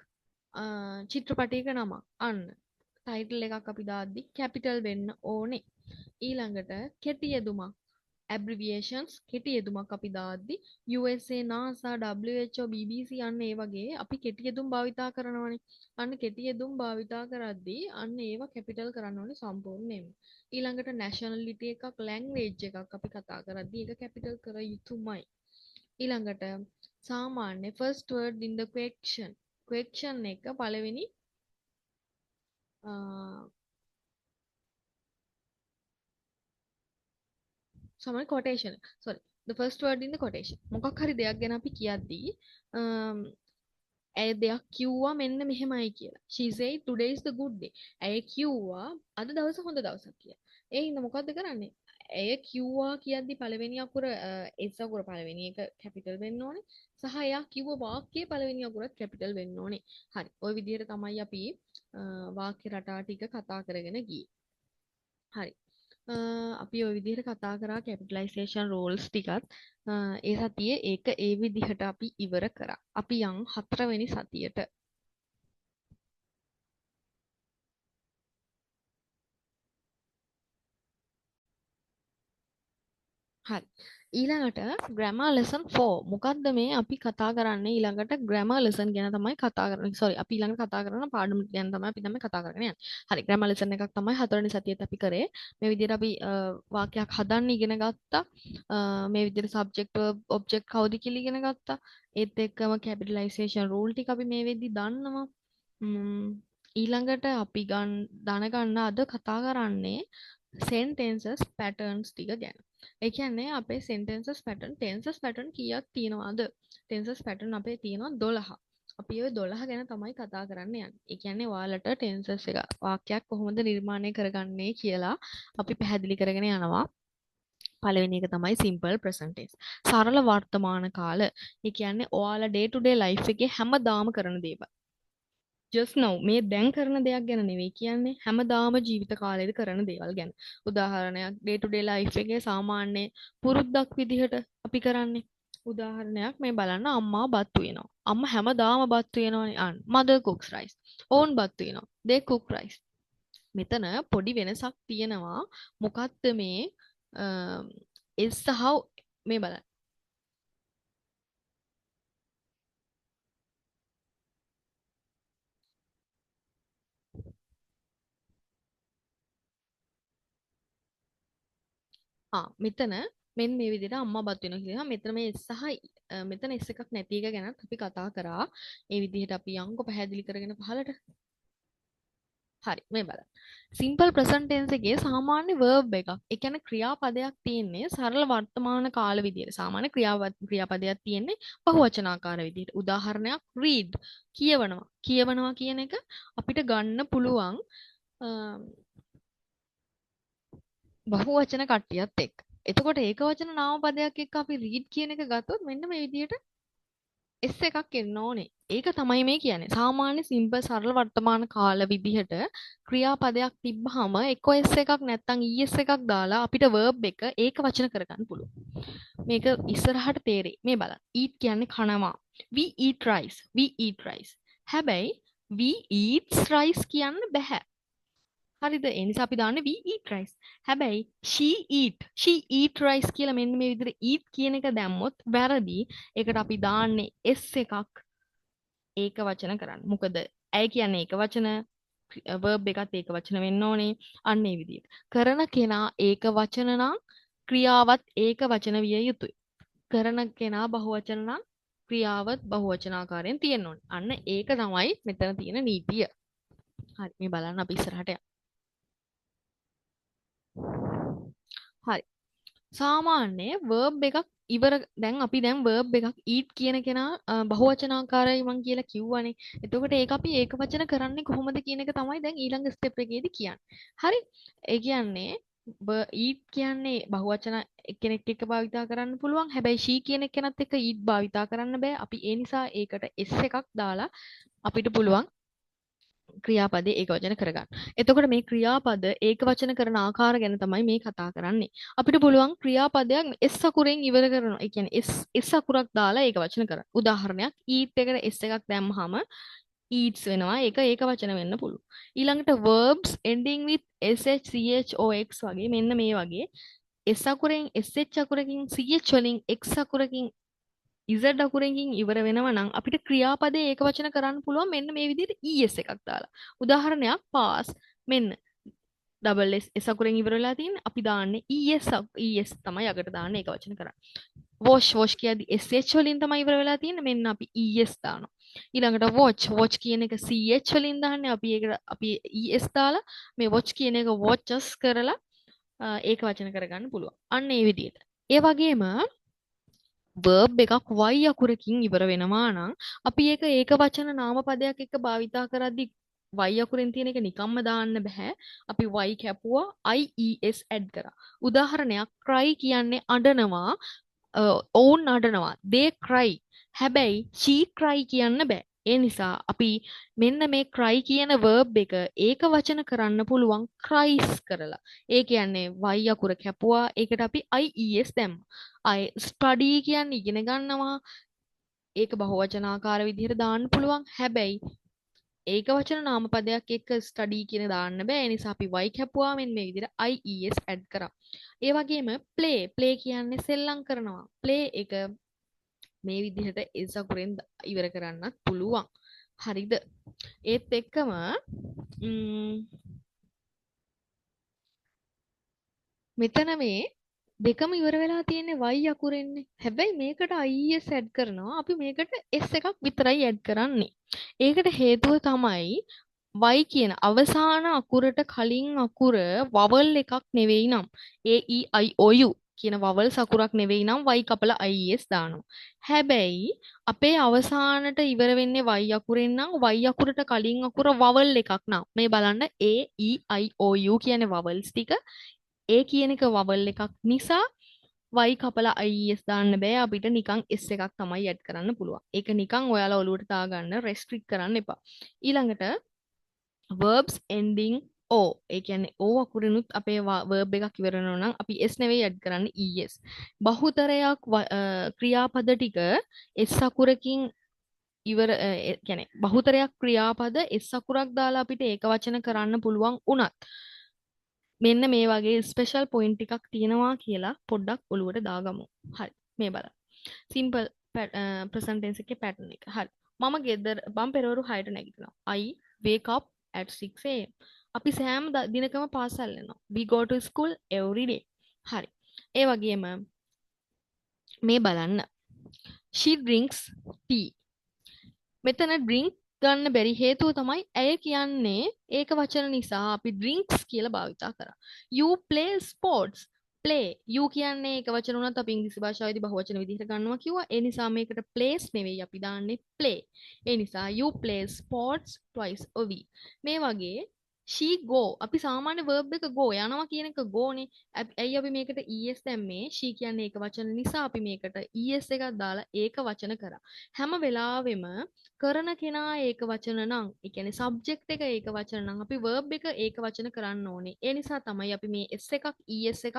චිත්‍රපටයක නමක්. අන්න ටයිටල් එකක් අපි දාද්දි කැපිටල් වෙන්න ඕනේ. ඊළඟට කෙටි යෙදුමක්, abbreviations, කෙටි යෙදුමක් අපි දාද්දි USA, NASA, WHO, BBC අන්න ඒ වගේ අපි කෙටි යෙදුම් භාවිතා කරනවානේ. අන්න කෙටි යෙදුම් භාවිතා කරද්දී අන්න ඒවා කැපිටල් කරන්න ඕනේ සම්පූර්ණයෙන්ම. ඊළඟට nationality එකක්, language එකක් අපි කතා කරද්දී ඒක කැපිටල් කර යුතුමයි. ඊළඟට සාමාන්‍ය first word in the question එක පළවෙනි සමහර quotation, sorry, the first word in the quotation. මොකක් හරි දෙයක් ගැන අපි කියද්දී ඇය දෙයක් කිව්වා මෙන්න මෙහෙමයි කියලා. She said today is the good day. ඇය කිව්වා අද දවස හොඳ දවසක් කියලා. ඒ හින්දා මොකද්ද කරන්නේ? ඇය කිව්වා කියද්දි පළවෙනි අකුර S අකුර පළවෙනි එක කැපිටල් වෙන්න ඕනේ. සහ එයා කිව්ව වාක්‍යයේ පළවෙනි අකුරත් කැපිටල් වෙන්න ඕනේ. හරි. ওই විදිහට තමයි අපි වාක්‍ය රටා ටික කතා කරගෙන ගියේ. හරි. අපි ওই විදිහට කතා කරා කැපිටලයිසේෂන් රූල්ස් ටිකත්. ඒ සතියේ ඒක ඒ විදිහට අපි ඉවර කරා. අපි යන් 4 වෙනි සතියට. හරි. ඊළඟට grammar lesson 4. මොකද්ද මේ අපි කතා කරන්නේ? ඊළඟට grammar lesson ගැන තමයි කතා කරන්නේ. sorry, අපි ඊළඟට කතා කරන පාඩම ගැන තමයි අපි දැන් කතා කරගෙන යන්නේ. හරි. grammar lesson එකක් තමයි 4 වෙනි සතියේත් අපි කරේ. මේ විදිහට අපි වාක්‍යයක් හදන්න ඉගෙන ගත්තා. මේ විදිහට subject verb object කවුද කියලා ඉගෙන ගත්තා. ඒත් එක්කම capitalization rule ටික අපි මේ වෙද්දි දන්නවා. ඊළඟට අපි දැනගන්න අද කතා කරන්නේ sentences patterns ටික ගැන. ඒ කියන්නේ අපේ sentences pattern, tenses pattern කීයක් තියෙනවද? tenses pattern අපේ තියෙනවා 12. අපි ওই 12 ගැන තමයි කතා කරන්න යන්නේ. ඒ කියන්නේ ඔයාලට tenses එක වාක්‍යයක් කොහොමද නිර්මාණය කරගන්නේ කියලා අපි පැහැදිලි කරගෙන යනවා. පළවෙනි එක තමයි simple present tense. සරල වර්තමාන කාල. ඒ කියන්නේ ඔයාලා day to day life එකේ හැමදාම කරන දේවල්. just now මේ දැන් කරන දෙයක් ගැන නෙවෙයි කියන්නේ හැමදාම ජීවිත කාලෙද කරන දේවල් ගැන. උදාහරණයක් day to day life එකේ සාමාන්‍ය පුරුද්දක් විදිහට අපි කරන්නේ. උදාහරණයක් මේ බලන්න අම්මා බත් උයනවා. අම්මා හැමදාම බත් උයනවානේ. අන්න mother cooks rice. ඕන් බත් උයනවා. they cook rice. මෙතන පොඩි වෙනසක් තියෙනවා. මොකක්ද මේ is සහ මේ බලන්න. මෙතන මෙන්න මේ විදිහට අම්මා බත් වෙනවා කියනවා. මෙතන මේ සහ මෙතන S එකක් නැති එක ගැනත් අපි කතා කරා. ඒ විදිහට අපි යංග පැහැදිලි කරගෙන පහලට. හරි මේ බලන්න. simple present tense එකේ සාමාන්‍ය verb එකක්. ඒ කියන්නේ ක්‍රියාපදයක් තියෙන්නේ සරල වර්තමාන කාල විදිහට. සාමාන්‍ය ක්‍රියාපදයක් තියෙන්නේ බහුවචනාකාර විදිහට. උදාහරණයක් read කියවනවා. කියවනවා කියන එක අපිට ගන්න පුළුවන් බහුවචන කට්ටියත් එක්ක. එතකොට ඒක වචන නාමපදයක් එක්ක අපි read කියන එක ගත්තොත් මෙන්න මේ විදිහට S එකක් එන්න ඕනේ. ඒක තමයි මේ කියන්නේ. සාමාන්‍ය සිම්පල් සරල වර්තමාන කාල විදිහට ක්‍රියාපදයක් තිබ්බහම එක්ක S එකක් නැත්නම් ES එකක් දාලා අපිට verb එක ඒක වචන කරගන්න පුළුවන්. මේක ඉස්සරහට තේරෙයි. මේ බලන්න. eat කියන්නේ කනවා. we eat rice. we eat rice. හැබැයි we eats rice කියන්න බෑ. හරිද? ඒ නිසා අපි දාන්නේ we eat rice. හැබැයි she eat rice කියලා මෙන්න මේ විදිහට eat කියන එක දැම්මොත් වැරදි. ඒකට අපි දාන්නේ s එකක් ඒක වචන කරන්න. මොකද ඇයි කියන්නේ ඒක වචන verb එකත් ඒක වචන වෙන්න ඕනේ. අන්න ඒ විදිහට. කරන කෙනා ඒක වචන නම් ක්‍රියාවත් ඒක වචන විය යුතුයි. කරන කෙනා බහුවචන නම් ක්‍රියාවත් බහුවචනාකාරයෙන් තියෙන්න ඕනේ. අන්න ඒක තමයි මෙතන තියෙන නීතිය. හරි මේ බලන්න අපි ඉස්සරහට යමු. හරි. සාමාන්‍ය verb එකක් ඉවර දැන් අපි දැන් verb එකක් eat කියන කෙනා බහුවචනාකාරයි මං කියලා කිව්වනේ. එතකොට ඒක අපි ඒක වචන කරන්නේ කොහොමද කියන එක තමයි දැන් ඊළඟ ස්ටෙප් එකේදී කියන්නේ. හරි? ඒ කියන්නේ eat කියන්නේ බහුවචන එක්කෙනෙක් එක්ක භාවිතා කරන්න පුළුවන්. හැබැයි she කියන කෙනත් එක්ක eat භාවිතා කරන්න බෑ. අපි ඒ නිසා ඒකට s එකක් දාලා අපිට පුළුවන් ක්‍රියාපදේ ඒකවචන කරගන්න. එතකොට මේ ක්‍රියාපද ඒකවචන කරන ආකාර ගැන තමයි මේ කතා කරන්නේ. අපිට පුළුවන් ක්‍රියාපදයක් S අකුරෙන් ඉවර කරනවා. ඒ කියන්නේ S අකුරක් දාලා ඒකවචන කරන්න. උදාහරණයක් eat එකට S එකක් දැම්මහම eats වෙනවා. ඒක ඒකවචන වෙන්න පුළුවන්. ඊළඟට verbs ending with sh ch ox වගේ මෙන්න මේ වගේ S අකුරෙන් sh අකුරකින් ch වලින් x අකුරකින් Z අකුරකින් ඉවර වෙනවා නම් අපිට ක්‍රියාපදේ ඒකවචන කරන්න පුළුවන් මෙන්න මේ විදිහට es එකක් දාලා. උදාහරණයක් pass මෙන්න ඩබල් s අකුරෙන් ඉවර වෙලා තියෙන්නේ අපි දාන්නේ es තමයි අගට දාන්නේ ඒකවචන කරන්නේ. wash කියද්දි sh වලින් තමයි ඉවර වෙලා තියෙන්නේ මෙන්න අපි es දානවා. ඊළඟට watch කියන එක ch වලින් දාන්නේ අපි es දාලා මේ watch කියන එක watches කරලා ඒකවචන කරගන්න පුළුවන්. අන්න ඒ විදිහට. ඒ වගේම verb එකක් y අකුරකින් ඉවර වෙනවා නම් අපි ඒක වචන නාමපදයක් එක්ක භාවිතා කරද්දී y අකුරෙන් තියෙන එක නිකම්ම දාන්න බෑ. අපි y කැපුවා ies ඇඩ් කරා. උදාහරණයක් cry කියන්නේ අඬනවා. ඔවුන් අඬනවා. they cry. හැබැයි she cry කියන්න බෑ. ඒ නිසා අපි මෙන්න මේ cry කියන verb එක ඒක වචන කරන්න පුළුවන් cries කරලා. ඒ කියන්නේ y අකුර කැපුවා. ඒකට අපි ies දැම්මා. study කියන්නේ ඉගෙන ගන්නවා. ඒක බහුවචනාකාර විදිහට දාන්න පුළුවන්. හැබැයි ඒක වචන නාමපදයක් එක්ක study කියන දාන්න බෑ. ඒ නිසා අපි y කැපුවා මෙන්න මේ විදිහට ies ඇඩ් කරා. ඒ වගේම play කියන්නේ සෙල්ලම් කරනවා. play එක මේ විදිහට s අකුරෙන් ඉවර කරන්නත් පුළුවන්. හරිද? ඒත් එක්කම මෙතන මේ දෙකම ඉවර වෙලා තියෙන්නේ y අකුරෙන්නේ. හැබැයි මේකට ies ඇඩ් කරනවා. අපි මේකට s එකක් විතරයි ඇඩ් කරන්නේ. ඒකට හේතුව තමයි y කියන අවසාන අකුරට කලින් අකුර වවල් එකක් නෙවෙයි නම් a e i o u කියන වවල් අකුරක් නෙවෙයි නම් y කපලා ies දානවා. හැබැයි අපේ අවසානට ඉවර වෙන්නේ y අකුරෙන් නම් y අකුරට කලින් අකුර වවල් එකක් නම් මේ බලන්න a e i o u කියන වවල්ස් ටික ඒ කියන එක වවල් එකක් නිසා y කපලා ies දාන්න බෑ අපිට නිකන් s එකක් තමයි ඇඩ් කරන්න පුළුවන්. ඒක නිකන් ඔයාලා ඔලුවට දාගන්න රෙස්ට්‍රික්ට් කරන්න එපා. ඊළඟට verbs ending o ඒ කියන්නේ o අකුරිනුත් අපේ verb එකක් ඉවර වෙනවා නම් අපි s නෙවෙයි ඇඩ් කරන්නේ es. බහුතරයක් ක්‍රියාපද ටික s අකුරකින් ඉවර කියන්නේ බහුතරයක් ක්‍රියාපද s අකුරක් දාලා අපිට ඒක වචන කරන්න පුළුවන් උනත් මෙන්න මේ වගේ ස්පෙෂල් පොයින්ට් ටිකක් තියෙනවා කියලා පොඩ්ඩක් ඔලුවට දාගමු. හරි. මේ බලන්න. සිම්පල් present tense එකේ pattern එක. හරි. මම පෙරවරු 6ට නැගිටිනවා. I wake up at 6 am. අපි සෑම දිනකම පාසල් යනවා. We go to school every day. හරි. ඒ වගේම මේ බලන්න. She drinks tea. මෙතන drink ගන්න බැරි හේතුව තමයි ඇය කියන්නේ ඒක වචන නිසා අපි drinks කියලා භාවිතා කරා. You play sports. play you කියන්නේ ඒක වචන උනත් අපි ඉංග්‍රීසි භාෂාවේදී බහුවචන විදිහට ගන්නවා කිව්වා. ඒ නිසා මේකට plays නෙවෙයි අපි දාන්නේ play. ඒ නිසා you play sports twice a week. මේ වගේ she go අපි සාමාන්‍ය verb එක go යනවා කියන එක go නේ. ඇයි අපි මේකට es දැම්මේ? she කියන්නේ ඒක වචන නිසා අපි මේකට es එකක් දාලා ඒක වචන කරා. හැම වෙලාවෙම කරන කෙනා ඒක වචන නම් ඒ කියන්නේ subject එක ඒක වචන නම් අපි verb එක ඒක වචන කරන්න ඕනේ. ඒ නිසා තමයි අපි මේ s එකක් es එකක්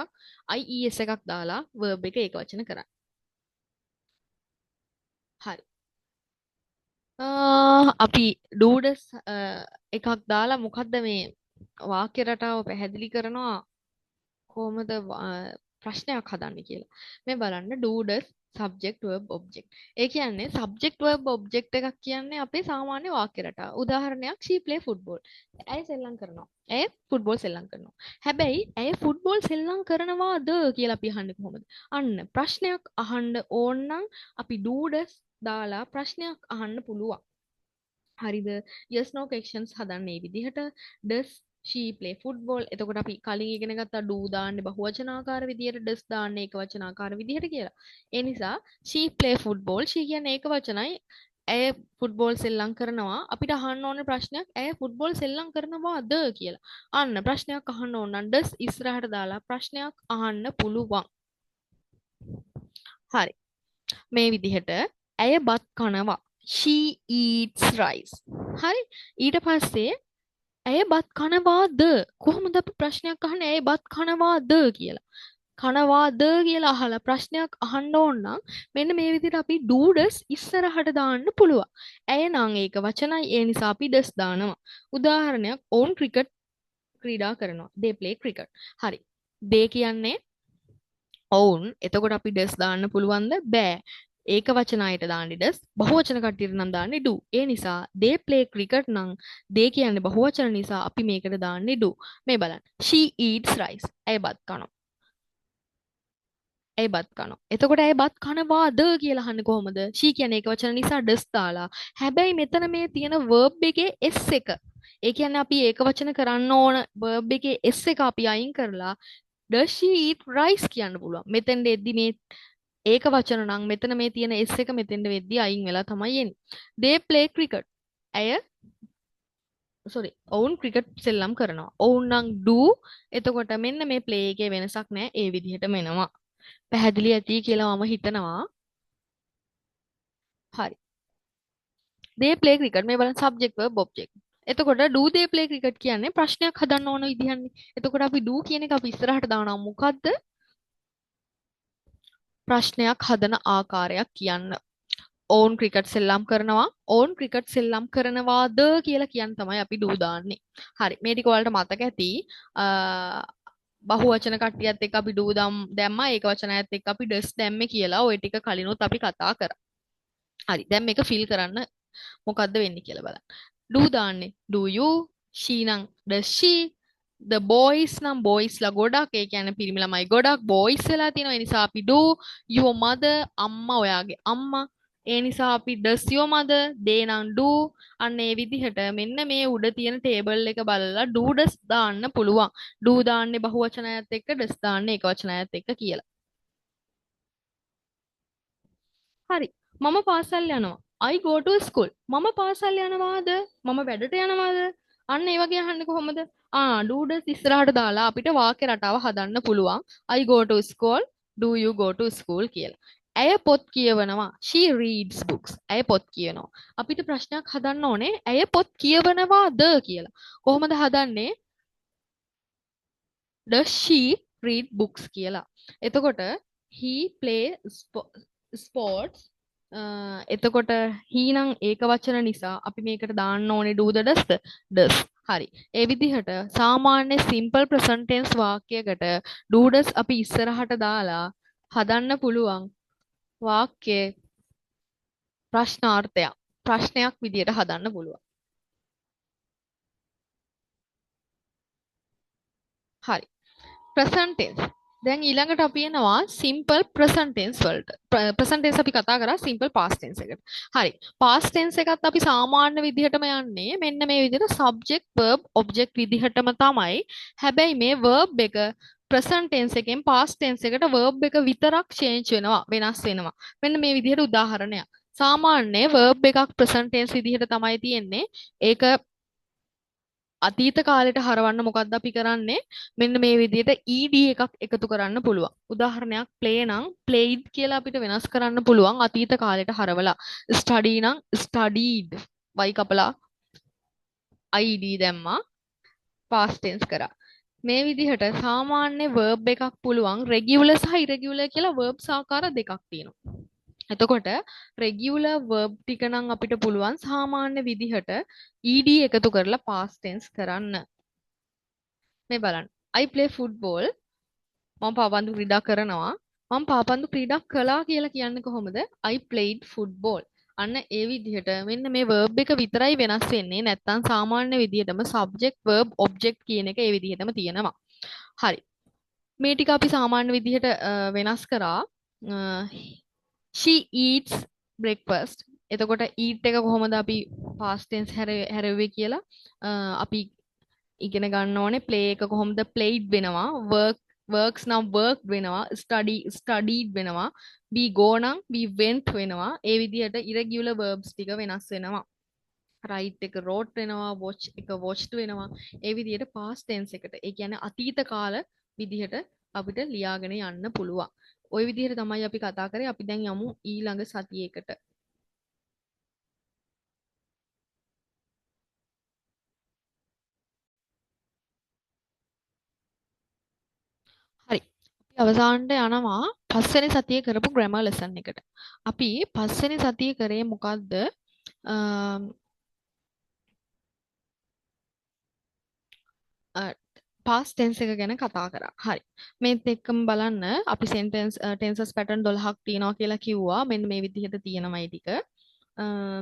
ies එකක් දාලා verb එක ඒක වචන කරන්නේ. හරි. අපි ඩූඩස් එකක් දාලා මොකද්ද මේ වාක්‍ය රටාව පැහැදිලි කරනවා කොහොමද ප්‍රශ්නයක් හදන්නේ කියලා. මේ බලන්න ඩූඩස් subject verb object. ඒ කියන්නේ subject verb object එකක් කියන්නේ අපේ සාමාන්‍ය වාක්‍ය රටාව. උදාහරණයක් she play football. ඇය සෙල්ලම් කරනවා. ඇය ෆුට්බෝල් සෙල්ලම් කරනවා. හැබැයි ඇය ෆුට්බෝල් සෙල්ලම් කරනවාද කියලා අපි අහන්නේ කොහොමද? අන්න ප්‍රශ්නයක් අහන්න ඕන නම් අපි ඩූඩස් දාලා ප්‍රශ්නයක් අහන්න පුළුවන්. හරිද? yes no questions හදන්න මේ විදිහට does she play football. එතකොට අපි කලින් ඉගෙන ගත්තා do දාන්නේ බහුවචනාකාර විදියට does දාන්නේ ඒකවචනාකාර විදියට කියලා. ඒ නිසා she play football. she කියන්නේ ඒකවචනයි. ඇය ෆුට්බෝල් සෙල්ලම් කරනවා. අපිට අහන්න ඕන ප්‍රශ්නයක් ඇය ෆුට්බෝල් සෙල්ලම් කරනවාද කියලා. අන්න ප්‍රශ්නයක් අහන්න ඕන නම් does ඉස්සරහට දාලා ප්‍රශ්නයක් අහන්න පුළුවන්. හරි. මේ විදිහට ඇය බත් කනවා. she eats rice. හරි. ඊට පස්සේ ඇය බත් කනවාද? කොහොමද අපි ප්‍රශ්නයක් අහන්නේ ඇය බත් කනවාද කියලා? කනවාද කියලා අහලා ප්‍රශ්නයක් අහන්න ඕන නම් මෙන්න මේ විදිහට අපි do does ඉස්සරහට දාන්න පුළුවන්. ඇය නම් ඒක වචනයි ඒ නිසා අපි does දානවා. උදාහරණයක් ඔවුන් ක්‍රිකට් ක්‍රීඩා කරනවා. they play cricket. හරි. they කියන්නේ ඔවුන්. එතකොට අපි does දාන්න පුළුවන්ද? බෑ. ඒක වචනයට දාන්නේ does. බහුවචන කට්ටියට නම් දාන්නේ do. ඒ නිසා they play cricket නම් they කියන්නේ බහුවචන නිසා අපි මේකට දාන්නේ do. මේ බලන්න. she eats rice. ඇය බත් කනවා. ඇයි බත් කනවා. එතකොට ඇයි බත් කනවාද කියලා අහන්නේ කොහොමද? she කියන්නේ ඒක වචන නිසා does දාලා. හැබැයි මෙතන මේ තියෙන verb එකේ s එක. ඒ කියන්නේ අපි ඒක වචන කරන්න ඕන verb එකේ s එක අපි අයින් කරලා does she eat rice කියන්න පුළුවන්. මෙතෙන්ද එද්දි මේ ඒක වචන නම් මෙතන මේ තියෙන s එක මෙතෙන්ද වෙද්දි අයින් වෙලා තමයි එන්නේ. they play cricket. ඇය ඔවුන් ක්‍රිකට් සෙල්ලම් කරනවා. ඔවුන් නම් do. එතකොට මෙන්න මේ play එකේ වෙනසක් නැහැ. ඒ විදිහටම එනවා. පැහැදිලි ඇති කියලා මම හිතනවා. හරි. they play cricket මේ බලන්න subject verb object. එතකොට do they play cricket කියන්නේ ප්‍රශ්නයක් හදන්න ඕන විදිහන්නේ. එතකොට අපි do කියන එක අපි ඉස්සරහට දානවා මොකද්ද? ප්‍රශ්නයක් හදන ආකාරයක් කියන්න. ඔවුන් ක්‍රිකට් සෙල්ලම් කරනවා. ඔවුන් ක්‍රිකට් සෙල්ලම් කරනවාද කියලා කියන්න තමයි අපි do දාන්නේ. හරි. මේ ටික ඔයාලට මතක ඇති. බහුවචන කට්ටියත් එක්ක අපි do දැම්මා. ඒක වචනයත් එක්ක අපි does දැම්මේ කියලා ওই ටික කලිනුත් අපි කතා කරා. හරි. දැන් මේක ෆිල් කරන්න මොකද්ද වෙන්නේ කියලා බලන්න. do දාන්නේ do you, she නම් does she, the boys නම් boys ලා ගොඩක් ඒ කියන්නේ පිරිමි ළමයි ගොඩක් boys වෙලා තියෙනවා. ඒ නිසා අපි do, your mother අම්මා ඔයාගේ අම්මා. ඒ නිසා අපි does your mother, they නම් do. අන්න ඒ විදිහට මෙන්න මේ උඩ තියෙන ටේබල් එක බලලා do does දාන්න පුළුවන්. do දාන්නේ බහුවචනයත් එක්ක does දාන්නේ ඒකවචනයත් එක්ක කියලා. හරි. මම පාසල් යනවා. I go to school. මම පාසල් යනවාද? මම වැඩට යනවාද? අන්න ඒ වගේ අහන්නේ කොහොමද? do does ඉස්සරහට දාලා අපිට වාක්‍ය රටාව හදන්න පුළුවන්. I go to school. Do you go to school කියලා. ඇය පොත් කියවනවා. She reads books. ඇය පොත් කියනවා. අපිට ප්‍රශ්නයක් හදන්න ඕනේ. ඇය පොත් කියවනවාද කියලා. කොහොමද හදන්නේ? Does she read books කියලා. එතකොට he play sports. එතකොට he නම් ඒක වචන නිසා අපි මේකට දාන්න ඕනේ do the does. හරි. ඒ විදිහට සාමාන්‍ය simple present tense වාක්‍යයකට do does අපි ඉස්සරහට දාලා හදන්න පුළුවන් වාක්‍ය ප්‍රශ්නාර්ථයක් ප්‍රශ්නයක් විදියට හදන්න පුළුවන්. හරි. present tense. දැන් ඊළඟට අපි එනවා simple present tense වලට. present tense අපි කතා කරා simple past tense එකට. හරි. past tense එකත් අපි සාමාන්‍ය විදිහටම යන්නේ මෙන්න මේ විදිහට subject verb object විදිහටම තමයි. හැබැයි මේ verb එක present tense එකෙන් past tense එකට verb එක විතරක් change වෙනවා වෙනස් වෙනවා. මෙන්න මේ විදිහට උදාහරණයක්. සාමාන්‍ය verb එකක් present tense විදිහට තමයි තියෙන්නේ. ඒක අතීත කාලෙට හරවන්න මොකද්ද අපි කරන්නේ? මෙන්න මේ විදිහට ed එකක් එකතු කරන්න පුළුවන්. උදාහරණයක් play නම් played කියලා අපිට වෙනස් කරන්න පුළුවන් අතීත කාලෙට හරවලා. study නම් studied. y කපලා id දැම්මා past tense කරා. මේ විදිහට සාමාන්‍ය verb එකක් පුළුවන් regular සහ irregular කියලා verbs ආකාර දෙකක් තියෙනවා. එතකොට regular verb ටික නම් අපිට පුළුවන් සාමාන්‍ය විදිහට ed එකතු කරලා past tense කරන්න. මේ බලන්න. I play football. මම පාපන්දු ක්‍රීඩා කරනවා. මම පාපන්දු ක්‍රීඩා කළා කියලා කියන්නේ කොහොමද? I played football. අන්න ඒ විදිහට මෙන්න මේ verb එක විතරයි වෙනස් වෙන්නේ. නැත්තම් සාමාන්‍ය විදිහටම subject verb object කියන එක ඒ විදිහටම තියෙනවා. හරි. මේ ටික අපි සාමාන්‍ය විදිහට වෙනස් කරා. she eats breakfast. එතකොට eat එක කොහොමද අපි past tense හැරෙව්වේ කියලා අපි ඉගෙන ගන්න ඕනේ play එක කොහොමද played වෙනවා works නම් worked වෙනවා studied වෙනවා be go නම් be went වෙනවා ඒ විදිහට irregular verbs ටික වෙනස් වෙනවා right එක wrote වෙනවා watch එක watched වෙනවා ඒ විදිහට past tense එකට ඒ කියන්නේ අතීත කාල විදිහට අපිට ලියාගෙන යන්න පුළුවන් ওই විදිහට තමයි අපි කතා කරේ අපි දැන් යමු ඊළඟ සතියේකට හරි. අපි අවසානට යනවා පස්වෙනි සතියේ කරපු grammar lesson එකට. අපි පස්වෙනි සතියේ කරේ මොකද්ද? past tense එක ගැන කතා කරා. හරි. මේත් එක්කම බලන්න අපි tenses pattern 12ක් තියෙනවා කියලා කිව්වා. මෙන්න මේ විදිහට තියෙනවා මේ ටික.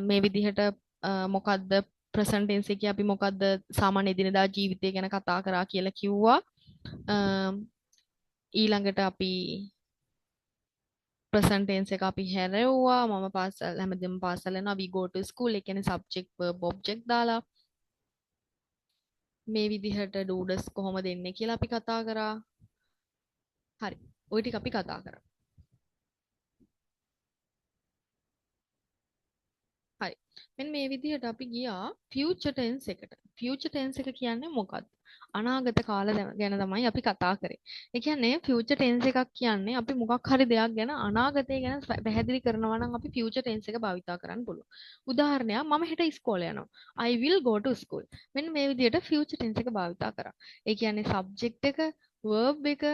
මේ විදිහට මොකද්ද present tense එකේ අපි මොකද්ද සාමාන්‍ය එදිනදා ජීවිතය ගැන කතා කරා කියලා කිව්වා. ඊළඟට අපි present tense එක අපි හැරෙව්වා මම පාසල් හැමදේම පාසල් යනවා we go to school ඒ කියන්නේ subject verb object දාලා මේ විදිහට doodles කොහොමද එන්නේ කියලා අපි කතා කරා හරි ওই ටික අපි කතා කරා හරි මෙන්න මේ විදිහට අපි ගියා future tense එකට future tense එක කියන්නේ මොකක්ද අනාගත කාල ගැන තමයි අපි කතා කරේ. ඒ කියන්නේ future tense එකක් කියන්නේ අපි මොකක් හරි දෙයක් ගැන අනාගතය ගැන පැහැදිලි කරනවා නම් අපි future tense එක භාවිතා කරන්න පුළුවන්. උදාහරණයක් මම හෙට ඉස්කෝලේ යනවා. I will go to school. මෙන්න මේ විදිහට future tense එක භාවිතා කරා. ඒ කියන්නේ subject එක verb එක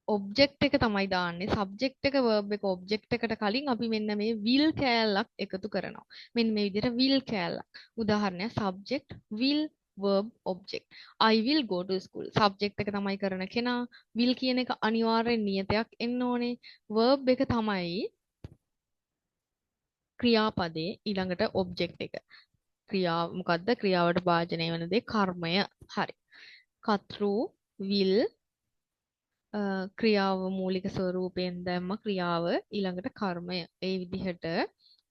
ඔබ්ජෙක්ට් එක තමයි දාන්නේ සබ්ජෙක්ට් එක verb එක ඔබ්ජෙක්ට් එකට කලින් අපි මෙන්න මේ will කෑල්ලක් එකතු කරනවා මෙන්න මේ විදිහට will කෑල්ලක් උදාහරණයක් subject will verb object I will go to school subject එක තමයි කරන කෙනා will කියන එක අනිවාර්යෙන් නියතයක් එන්න ඕනේ verb එක තමයි ක්‍රියාපදේ ඊළඟට ඔබ්ජෙක්ට් එක ක්‍රියාව මොකද්ද ක්‍රියාවට භාජනය වෙන දේ කර්මය හරි කතෘ will ක්‍රියාව මූලික ස්වරූපයෙන් දැම්ම ක්‍රියාව ඊළඟට කර්මය ඒ විදිහට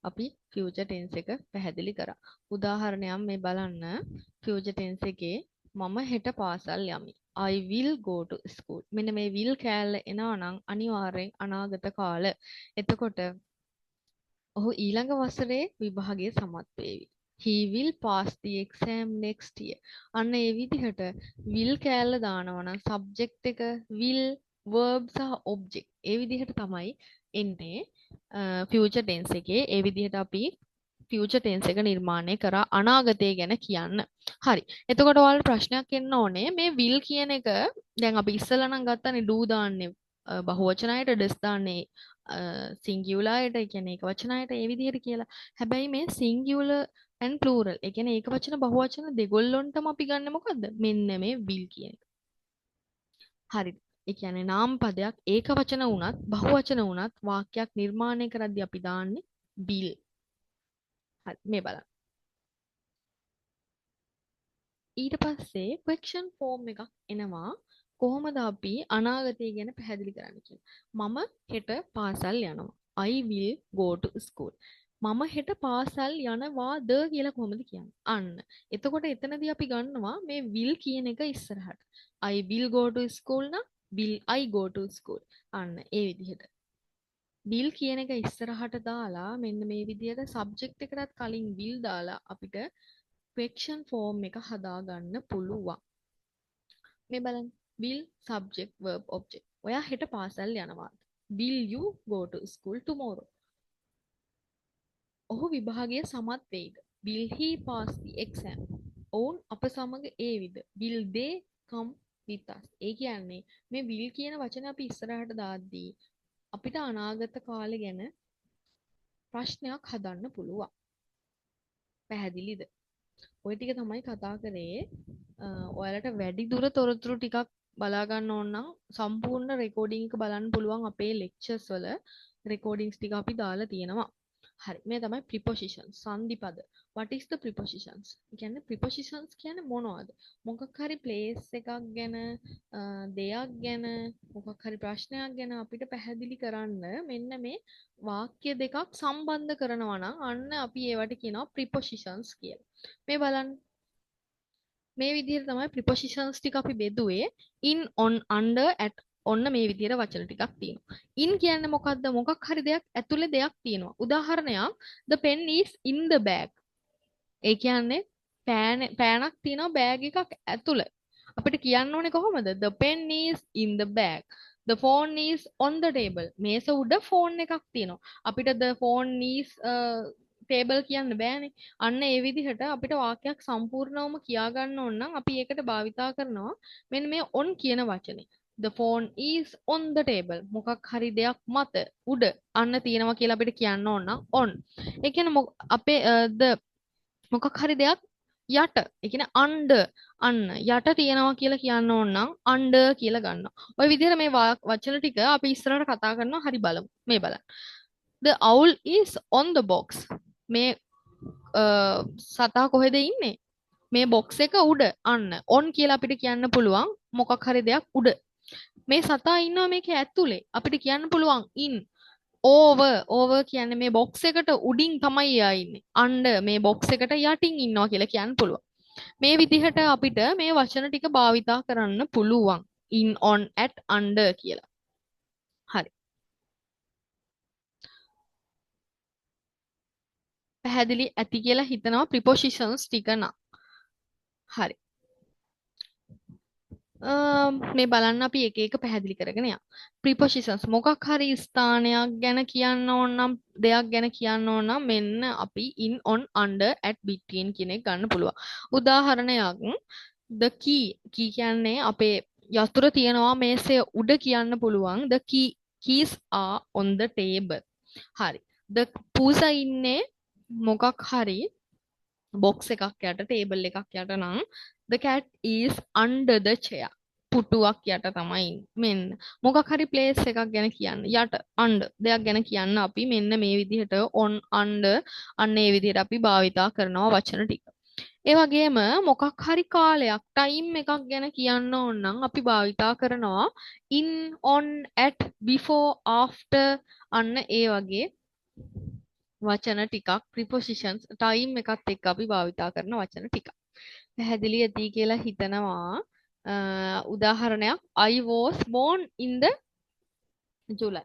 අපි future tense එක පැහැදිලි කරා. උදාහරණයක් මේ බලන්න future tense එකේ මම හෙට පාසල් යමි. I will go to school. මෙන්න මේ will කෑල්ල එනවා නම් අනිවාර්යෙන් අනාගත කාල. එතකොට ඔහු ඊළඟ වසරේ විභාගයේ සමත් වේවි. He will pass the exam next year. අන්න ඒ විදිහට will කෑල්ල දානවා නම් subject එක will verb සහ object ඒ විදිහට තමයි එන්නේ future tense එකේ. ඒ විදිහට අපි future tense එක නිර්මාණය කරා අනාගතය ගැන කියන්න. හරි. එතකොට ඔයාලට ප්‍රශ්නයක් එන්න ඕනේ මේ will කියන එක දැන් අපි ඉස්සෙල්ලා නම් ගත්තනේ do දාන්නේ බහුවචනයට does දාන්නේ සිංගියුලර්යට ඒ කියන්නේ ඒක වචනයට ඒ විදිහට කියලා. හැබැයි මේ සිංගියුලර් and plural ඒ කියන්නේ ඒක වචන බහුවචන දෙගොල්ලොන්ටම අපි ගන්න මොකද්ද? මෙන්න මේ will කියන එක. හරිද? ඒ කියන්නේ නාම පදයක් ඒක වචන වුණත් බහුවචන වුණත් වාක්‍යයක් නිර්මාණය කරද්දී අපි දාන්නේ will. හරි මේ බලන්න. ඊට පස්සේ question form එකක් එනවා කොහොමද අපි අනාගතය ගැන පැහැදිලි කරන්න කියලා. මම හෙට පාසල් යනවා. I will go to school. මම හෙට පාසල් යනවාද කියලා කොහොමද කියන්නේ? අන්න. එතකොට එතනදී අපි ගන්නවා මේ will කියන එක ඉස්සරහට. I will go to school නම් will I go to school. අන්න ඒ විදිහට. will කියන එක ඉස්සරහට දාලා මෙන්න මේ විදිහට subject එකටත් කලින් will දාලා අපිට question form එක හදාගන්න පුළුවන්. මේ බලන්න. will subject verb object. ඔයා හෙට පාසල් යනවාද? Will you go to school tomorrow? ඔහු විභාගයේ සමත් වෙයිද? Will he pass the exam? ඔවුන් අප සමග ඒවිද? Will they come with us? ඒ කියන්නේ මේ will කියන වචන අපි ඉස්සරහට දාද්දී අපිට අනාගත කාලේ ගැන ප්‍රශ්නයක් හදන්න පුළුවන්. පැහැදිලිද? ඔය ටික තමයි කතා කරේ. ඔයාලට වැඩි දුර තොරතුරු ටිකක් බලා ගන්න ඕන නම් සම්පූර්ණ රෙකෝඩින් එක බලන්න පුළුවන් අපේ ලෙක්චර්ස් වල රෙකෝඩින්ග්ස් ටික අපි දාලා තියෙනවා. හරි මේ තමයි prepositions සංදි පද. what is the prepositions? කියන්නේ prepositions කියන්නේ මොනවද? මොකක් හරි place එකක් ගැන දෙයක් ගැන මොකක් හරි ප්‍රශ්නයක් ගැන අපිට පැහැදිලි කරන්න මෙන්න මේ වාක්‍ය දෙකක් සම්බන්ධ කරනවා නම් අන්න අපි ඒවට කියනවා prepositions කියලා. මේ බලන්න මේ විදිහට තමයි prepositions ටික අපි බෙදුවේ in on under at ඔන්න මේ විදිහට වචන ටිකක් තියෙනවා. in කියන්නේ මොකද්ද? මොකක් හරි දෙයක් ඇතුලේ දෙයක් තියෙනවා. උදාහරණයක් the pen is in the bag. ඒ කියන්නේ පෑනක් තියෙනවා බෑග් එකක් ඇතුලේ. අපිට කියන්න ඕනේ කොහොමද? The pen is in the bag. The phone is on the table. මේස උඩ ෆෝන් එකක් තියෙනවා. අපිට the phone is table කියන්න බෑනේ. අන්න ඒ විදිහට අපිට වාක්‍යයක් සම්පූර්ණවම කියා ගන්න ඕන නම් අපි ඒකට භාවිතා කරනවා මෙන්න මේ on කියන වචනේ. The phone is on the table. මොකක් හරි දෙයක් මත උඩ අන්න තියෙනවා කියලා අපිට කියන්න ඕන නම් on. ඒ කියන්නේ අපේ the මොකක් හරි දෙයක් යට ඒ කියන්නේ under අන්න යට තියනවා කියලා කියන්න ඕන නම් under කියලා ගන්නවා. ওই විදිහට මේ වචන ටික අපි ඉස්සරහට කතා කරනවා. හරි බලමු. මේ බලන්න. The owl is on the box. මේ සතා කොහෙද ඉන්නේ? මේ box එක උඩ අන්න on කියලා අපිට කියන්න පුළුවන් මොකක් හරි දෙයක් උඩ. මේ සතා ඉන්නවා මේකේ ඇතුලේ. අපිට කියන්න පුළුවන් in over කියන්නේ මේ box එකට උඩින් තමයි එයා ඉන්නේ. under මේ box එකට යටින් ඉන්නවා කියලා කියන්න පුළුවන්. මේ විදිහට අපිට මේ වචන ටික භාවිතා කරන්න පුළුවන්. in on at under කියලා. හරි. පැහැදිලි ඇති කියලා හිතනවා prepositions ටික නම්. හරි. මේ බලන්න අපි එක එක පැහැදිලි කරගෙන යමු. prepositions මොකක් හරි ස්ථානයක් ගැන කියන්න ඕන නම් දෙයක් ගැන කියන්න ඕන නම් මෙන්න අපි in on under at between කියන එක ගන්න පුළුවන්. උදාහරණයක් the key කියන්නේ අපේ යතුර තියනවා මේසේ උඩ කියන්න පුළුවන් the keys are on the table. හරි. the පූසා ඉන්නේ මොකක් හරි box එකක් යට table එකක් යට නම් the cat is under the chair. පුටුවක් යට තමයි මෙන්න මොකක් හරි place එකක් ගැන කියන්න යට under දෙයක් ගැන කියන්න අපි මෙන්න මේ විදිහට on under අන්න ඒ විදිහට අපි භාවිතා කරනවා වචන ටික. ඒ වගේම මොකක් හරි කාලයක් time එකක් ගැන කියන්න ඕන නම් අපි භාවිතා කරනවා in on at before after අන්න ඒ වගේ වචන ටිකක් prepositions time එකත් එක්ක අපි භාවිතා කරන වචන ටිකක්. පැහැදිලි ඇති කියලා හිතනවා. උදාහරණයක් I was born in the July.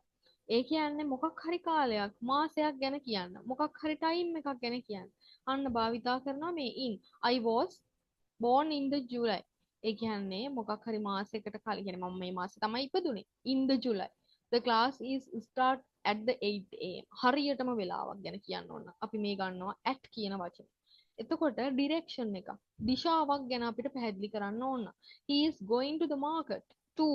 ඒ කියන්නේ මොකක් හරි කාලයක් මාසයක් ගැන කියන්න. මොකක් හරි time එකක් ගැන කියන්න. අන්න භාවිතා කරනවා මේ in. I was born in the July. ඒ කියන්නේ මොකක් හරි මාසයකට කලින් කියන්නේ මම මේ මාසේ තමයි ඉපදුනේ. In the July. The class is start at the 8 am. හරියටම වෙලාවක් ගැන කියන්න ඕන. අපි මේ ගන්නවා at කියන වචනේ. එතකොට direction එක දිශාවක් ගැන අපිට පැහැදිලි කරන්න ඕන. He is going to the market to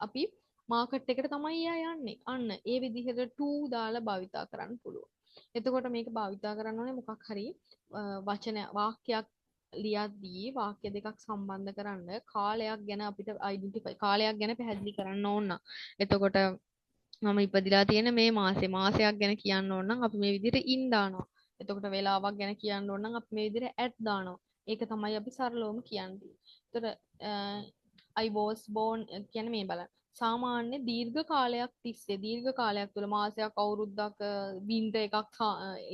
අපි මාකට් එකට තමයි එයා යන්නේ. අන්න ඒ විදිහට to දාලා භාවිතා කරන්න පුළුවන්. එතකොට මේක භාවිතා කරන්න ඕනේ මොකක් හරි වචන වාක්‍යයක් ලියද්දී වාක්‍ය දෙකක් සම්බන්ධ කරන්න කාලයක් ගැන අපිට අයිඩෙන්ටිෆයි කාලයක් ගැන පැහැදිලි කරන්න ඕන. එතකොට මම ඉපදිලා තියෙන මේ මාසයක් ගැන කියන්න ඕන නම් අපි මේ විදිහට in දානවා. එතකොට වෙලාවක් ගැන කියන්න ඕන නම් අපි මේ විදිහට at දානවා. ඒක තමයි අපි සරලවම කියන්නේ. එතකොට I was born කියන්නේ මේ බලන්න. සාමාන්‍ය දීර්ඝ කාලයක් තිස්සේ දීර්ඝ කාලයක් තුළ මාසයක් අවුරුද්දක් වින්ටර් එකක්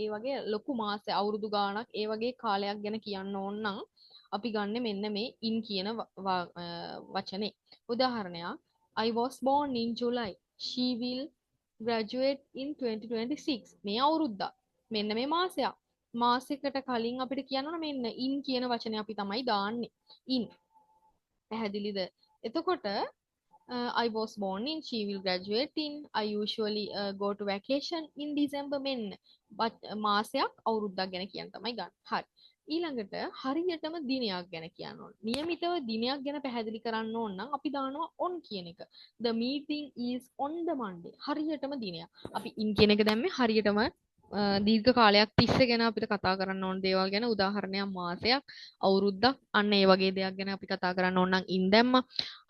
ඒ වගේ ලොකු මාසෙ අවුරුදු ගාණක් ඒ වගේ කාලයක් ගැන කියන්න ඕන නම් අපි ගන්න මෙන්න මේ in කියන වචනේ. උදාහරණයක් I was born in July. She will graduate in 2026. මේ අවුරුද්දක්. මෙන්න මේ මාසයක්. මාසයකට කලින් අපිට කියන්න ඕන මෙන්න in කියන වචනේ අපි තමයි දාන්නේ. in. පැහැදිලිද? එතකොට I was born in, she will graduate in, I usually go to vacation in December මෙන්න මාසයක් අවුරුද්දක් ගැන කියන්න තමයි ගන්න. හරි. ඊළඟට හරියටම දිනයක් ගැන කියන්න ඕන. નિયમિતව දිනයක් ගැන පැහැදිලි කරන්න ඕන නම් අපි දානවා on කියන එක. The meeting is on the Monday. හරියටම දිනයක්. අපි in කියන එක දැම්මේ හරියටම දීර්ඝ කාලයක් තිස්සේ ගැන අපිට කතා කරන්න ඕන දේවල් ගැන උදාහරණයක් මාසයක් අවුරුද්දක් අන්න ඒ වගේ දෙයක් ගැන අපි කතා කරන්න ඕන නම් in දැම්මා.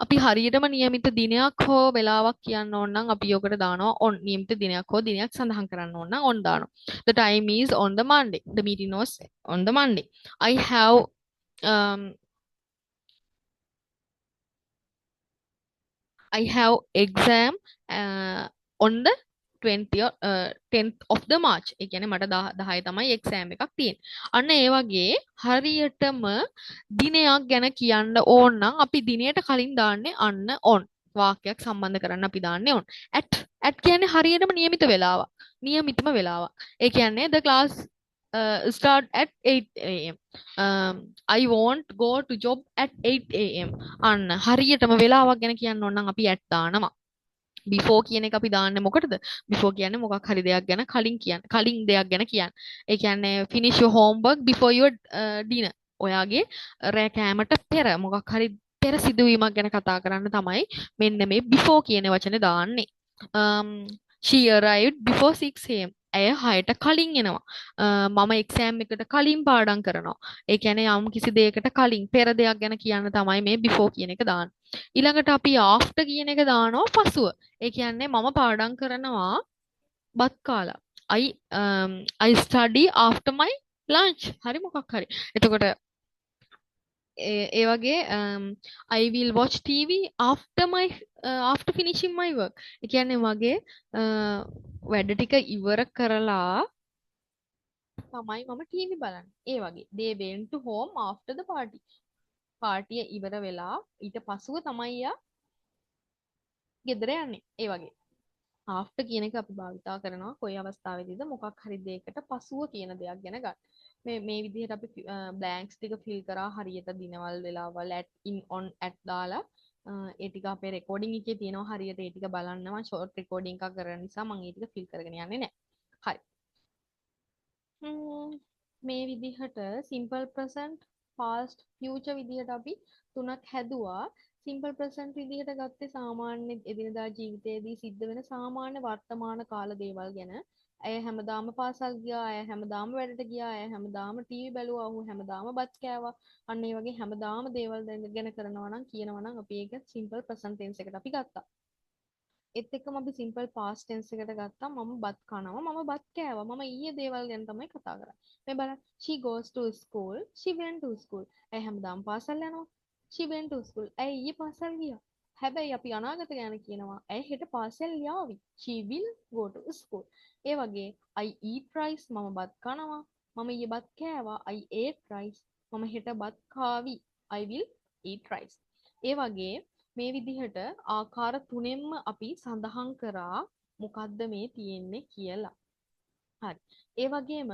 අපි හරියටම નિયમિત දිනයක් හෝ වෙලාවක් කියන්න ඕන නම් අපි යොකට දානවා on. નિયમિત දිනයක් හෝ දිනයක් සඳහන් කරන්න ඕන නම් on දානවා. The time is on the Monday. The meeting was on the Monday. I have exam on the 10th of the March. ඒ කියන්නේ මට 10 තමයි එක්සෑම් එකක් තියෙන්නේ. අන්න ඒ වගේ හරියටම දිනයක් ගැන කියන්න ඕන නම් අපි දිනයට කලින් දාන්නේ අන්න on. වාක්‍යයක් සම්බන්ධ කරන්න අපි දාන්නේ on. at කියන්නේ හරියටම නියමිත වෙලාවක්. නියමිතම වෙලාවක්. ඒ කියන්නේ the class start at 8 a.m. I won't go to job at 8 a.m. අන්න හරියටම වෙලාවක් ගැන කියන්න ඕන නම් අපි at දානවා. before කියන එක අපි දාන්නේ මොකටද? before කියන්නේ මොකක් හරි දෙයක් ගැන කලින් දෙයක් ගැන කියන්න. ඒ කියන්නේ finish your homework before your dinner. ඔයාගේ රෑ කෑමට පෙර මොකක් හරි පෙර සිදුවීමක් ගැන කතා කරන්න තමයි මෙන්න මේ before කියන වචනේ දාන්නේ. She arrived before 6 a.m. ඇය 6ට කලින් එනවා. මම එක්සෑම් එකට කලින් පාඩම් කරනවා. ඒ කියන්නේ යම් කිසි දෙයකට කලින් පෙර දෙයක් ගැන කියන්න තමයි මේ before කියන එක දාන්නේ. ඊළඟට අපි after කියන එක දානවා පසුව. ඒ කියන්නේ මම පාඩම් කරනවා බත් කාලා. I study after my lunch. හරි මොකක් හරි. එතකොට ඒ වගේ I will watch TV after finishing my work. ඒ කියන්නේ වගේ වැඩ ටික ඉවර කරලා තමයි මම ටීවී බලන්නේ. ඒ වගේ they went to home after the party. පාටිය ඉවර වෙලා ඊට පසුව තමයි යා ගෙදර යන්නේ. ඒ වගේ after කියන එක අපි භාවිතා කරනවා කොයි අවස්ථාවේදීද මොකක් හරි දෙයකට පසුව කියන දෙයක් ගැන ගන්න. මේ විදිහට අපි බ්ලැන්ක්ස් ටික ෆිල් කරා හරියට දිනවල් වෙලාවල් at in on at දාලා ඒ ටික අපේ රෙකෝඩින් එකේ තියෙනවා හරියට ඒ ටික බලන්න මම ෂෝට් රෙකෝඩින් එකක් කරන නිසා මම ඒ ටික ෆිල් කරගෙන යන්නේ නැහැ. හරි. මේ විදිහට simple present past future විදිහට අපි තුනක් හැදුවා. සිම්පල් ප්‍රසන්ට් විදිහට ගත්තේ සාමාන්‍ය එදිනදා ජීවිතයේදී සිද්ධ වෙන සාමාන්‍ය වර්තමාන කාල දේවල් ගැන. ඇය හැමදාම පාසල් ගියා, ඇය හැමදාම වැඩට ගියා, ඇය හැමදාම ටීවී බැලුවා, ඔහු හැමදාම බත් කෑවා. අන්න ඒ වගේ හැමදාම දේවල් ගැන කරනවා නම් කියනවා නම් අපි ඒක සිම්පල් ප්‍රසන්ට් ටෙන්ස් එකට අපි ගත්තා. ඒත් එක්කම අපි සිම්පල් පාස්ට් ටෙන්ස් එකට ගත්තා. මම බත් කනවා, මම බත් කෑවා, මම ඊයේ දේවල් ගැන තමයි කතා කරන්නේ. මේ බලන්න she goes to school, she went to school. ඇය හැමදාම පාසල් යනවා. she went to school. ඇය ඊයේ පාසල් ගියා. හැබැයි අපි අනාගත ගැන කියනවා ඇය හෙට පාසල් යාවි. she will go to school. ඒ වගේ I eat rice, මම බත් කනවා. මම ඊයේ බත් කෑවා. I ate rice. මම හෙට බත් කාවි. I will eat rice. ඒ වගේ මේ විදිහට ආකාර තුනෙන්ම අපි සඳහන් කරා මොකද්ද මේ තියෙන්නේ කියලා. හරි. ඒ වගේම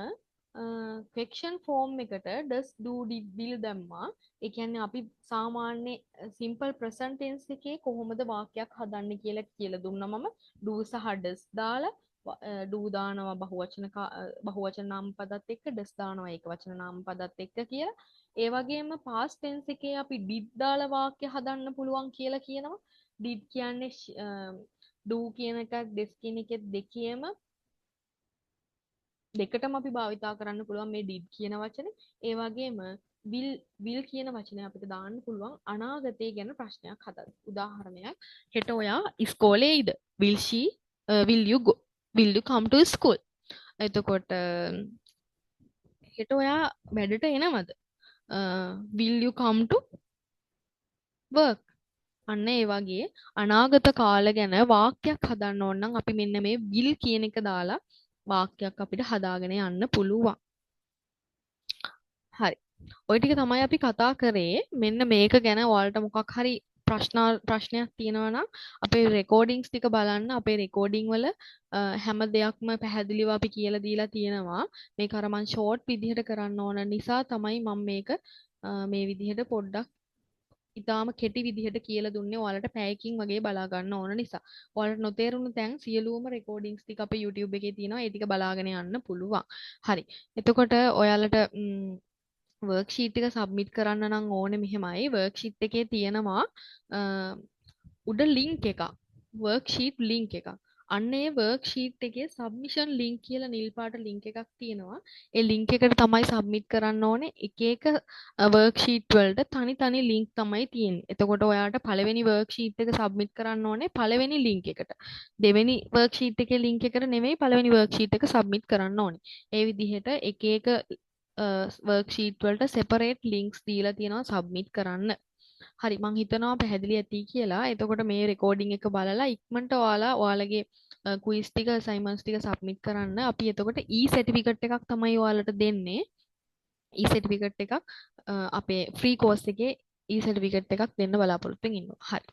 question form එකට does do did will දැම්මා. ඒ කියන්නේ අපි සාමාන්‍ය simple present tense එකේ කොහොමද වාක්‍යයක් හදන්නේ කියලා දුන්නා මම do සහ does දාලා do දානවා බහුවචන නාම පදත් එක්ක does දානවා ඒකවචන නාම පදත් එක්ක කියලා. ඒ වගේම past tense එකේ අපි did දාලා වාක්‍ය හදන්න පුළුවන් කියලා කියනවා. did කියන්නේ do කියන එකත් does කියන එකත් දෙකේම දෙකටම අපි භාවිතා කරන්න පුළුවන් මේ did කියන වචනේ. ඒ වගේම will කියන වචනය අපිට දාන්න පුළුවන් අනාගතය ගැන ප්‍රශ්නයක් හදන්න. උදාහරණයක් හෙට ඔයා ඉස්කෝලේ ඉද? will you come to school? එතකොට හෙට ඔයා වැඩට එනවද? will you come to work? අන්න ඒ වගේ අනාගත කාල ගැන වාක්‍යයක් හදන්න ඕන නම් අපි මෙන්න මේ will කියන එක දාලා වාක්‍යයක් අපිට හදාගෙන යන්න පුළුවන්. හරි. ওই ටික තමයි අපි කතා කරේ. මෙන්න මේක ගැන ඔයාලට මොකක් හරි ප්‍රශ්නයක් තියෙනවා නම් අපේ රෙකෝඩින්ග්ස් ටික බලන්න. අපේ රෙකෝඩින් වල හැම දෙයක්ම පැහැදිලිව අපි කියලා දීලා තියෙනවා. මේක අර මම ෂෝට් විදිහට කරන්න ඕන නිසා තමයි මම මේක මේ විදිහට පොඩ්ඩක් ඉතාලම කෙටි විදිහට කියලා දුන්නේ ඔයාලට පැයකින් වගේ බලා ගන්න ඕන නිසා. ඔයාලට නොතේරුණු තැන් සියලුම රෙකෝඩින්ග්ස් ටික අපේ YouTube එකේ තියෙනවා. ඒ ටික බලාගෙන යන්න පුළුවන්. හරි. එතකොට ඔයාලට වර්ක්ෂීට් එක සබ්මිට් කරන්න නම් ඕනේ මෙහෙමයි. වර්ක්ෂීට් එකේ තියෙනවා උඩ ලින්ක් එකක්. වර්ක්ෂීට් ලින්ක් එකක්. අන්න ඒ වර්ක්ෂීට් එකේ සබ්මිෂන් ලින්ක් කියලා නිල් පාට ලින්ක් එකක් තියෙනවා. ඒ ලින්ක් එකට තමයි සබ්මිට් කරන්න ඕනේ. එක එක වර්ක්ෂීට් වලට තනි තනි ලින්ක් තමයි තියෙන්නේ. එතකොට ඔයාලට පළවෙනි වර්ක්ෂීට් එක සබ්මිට් කරන්න ඕනේ පළවෙනි ලින්ක් එකට. දෙවෙනි වර්ක්ෂීට් එකේ ලින්ක් එකට නෙමෙයි පළවෙනි වර්ක්ෂීට් එක සබ්මිට් කරන්න ඕනේ. ඒ විදිහට එක එක වර්ක්ෂීට් වලට සෙපරේට් ලින්ක්ස් දීලා තියෙනවා සබ්මිට් කරන්න. හරි මං හිතනවා පැහැදිලි ඇති කියලා. එතකොට මේ රෙකෝඩින් එක බලලා ඉක්මනට ඔයාලගේ ක්විස් ටික අසයින්මන්ට්ස් ටික සබ්මිට් කරන්න. අපි එතකොට සර්ටිෆිකට් එකක් තමයි ඔයාලට දෙන්නේ. සර්ටිෆිකට් එකක් අපේ ෆ්‍රී කෝස් එකේ සර්ටිෆිකට් එකක් දෙන්න බලාපොරොත්තු වෙමින් ඉන්නවා. හරි.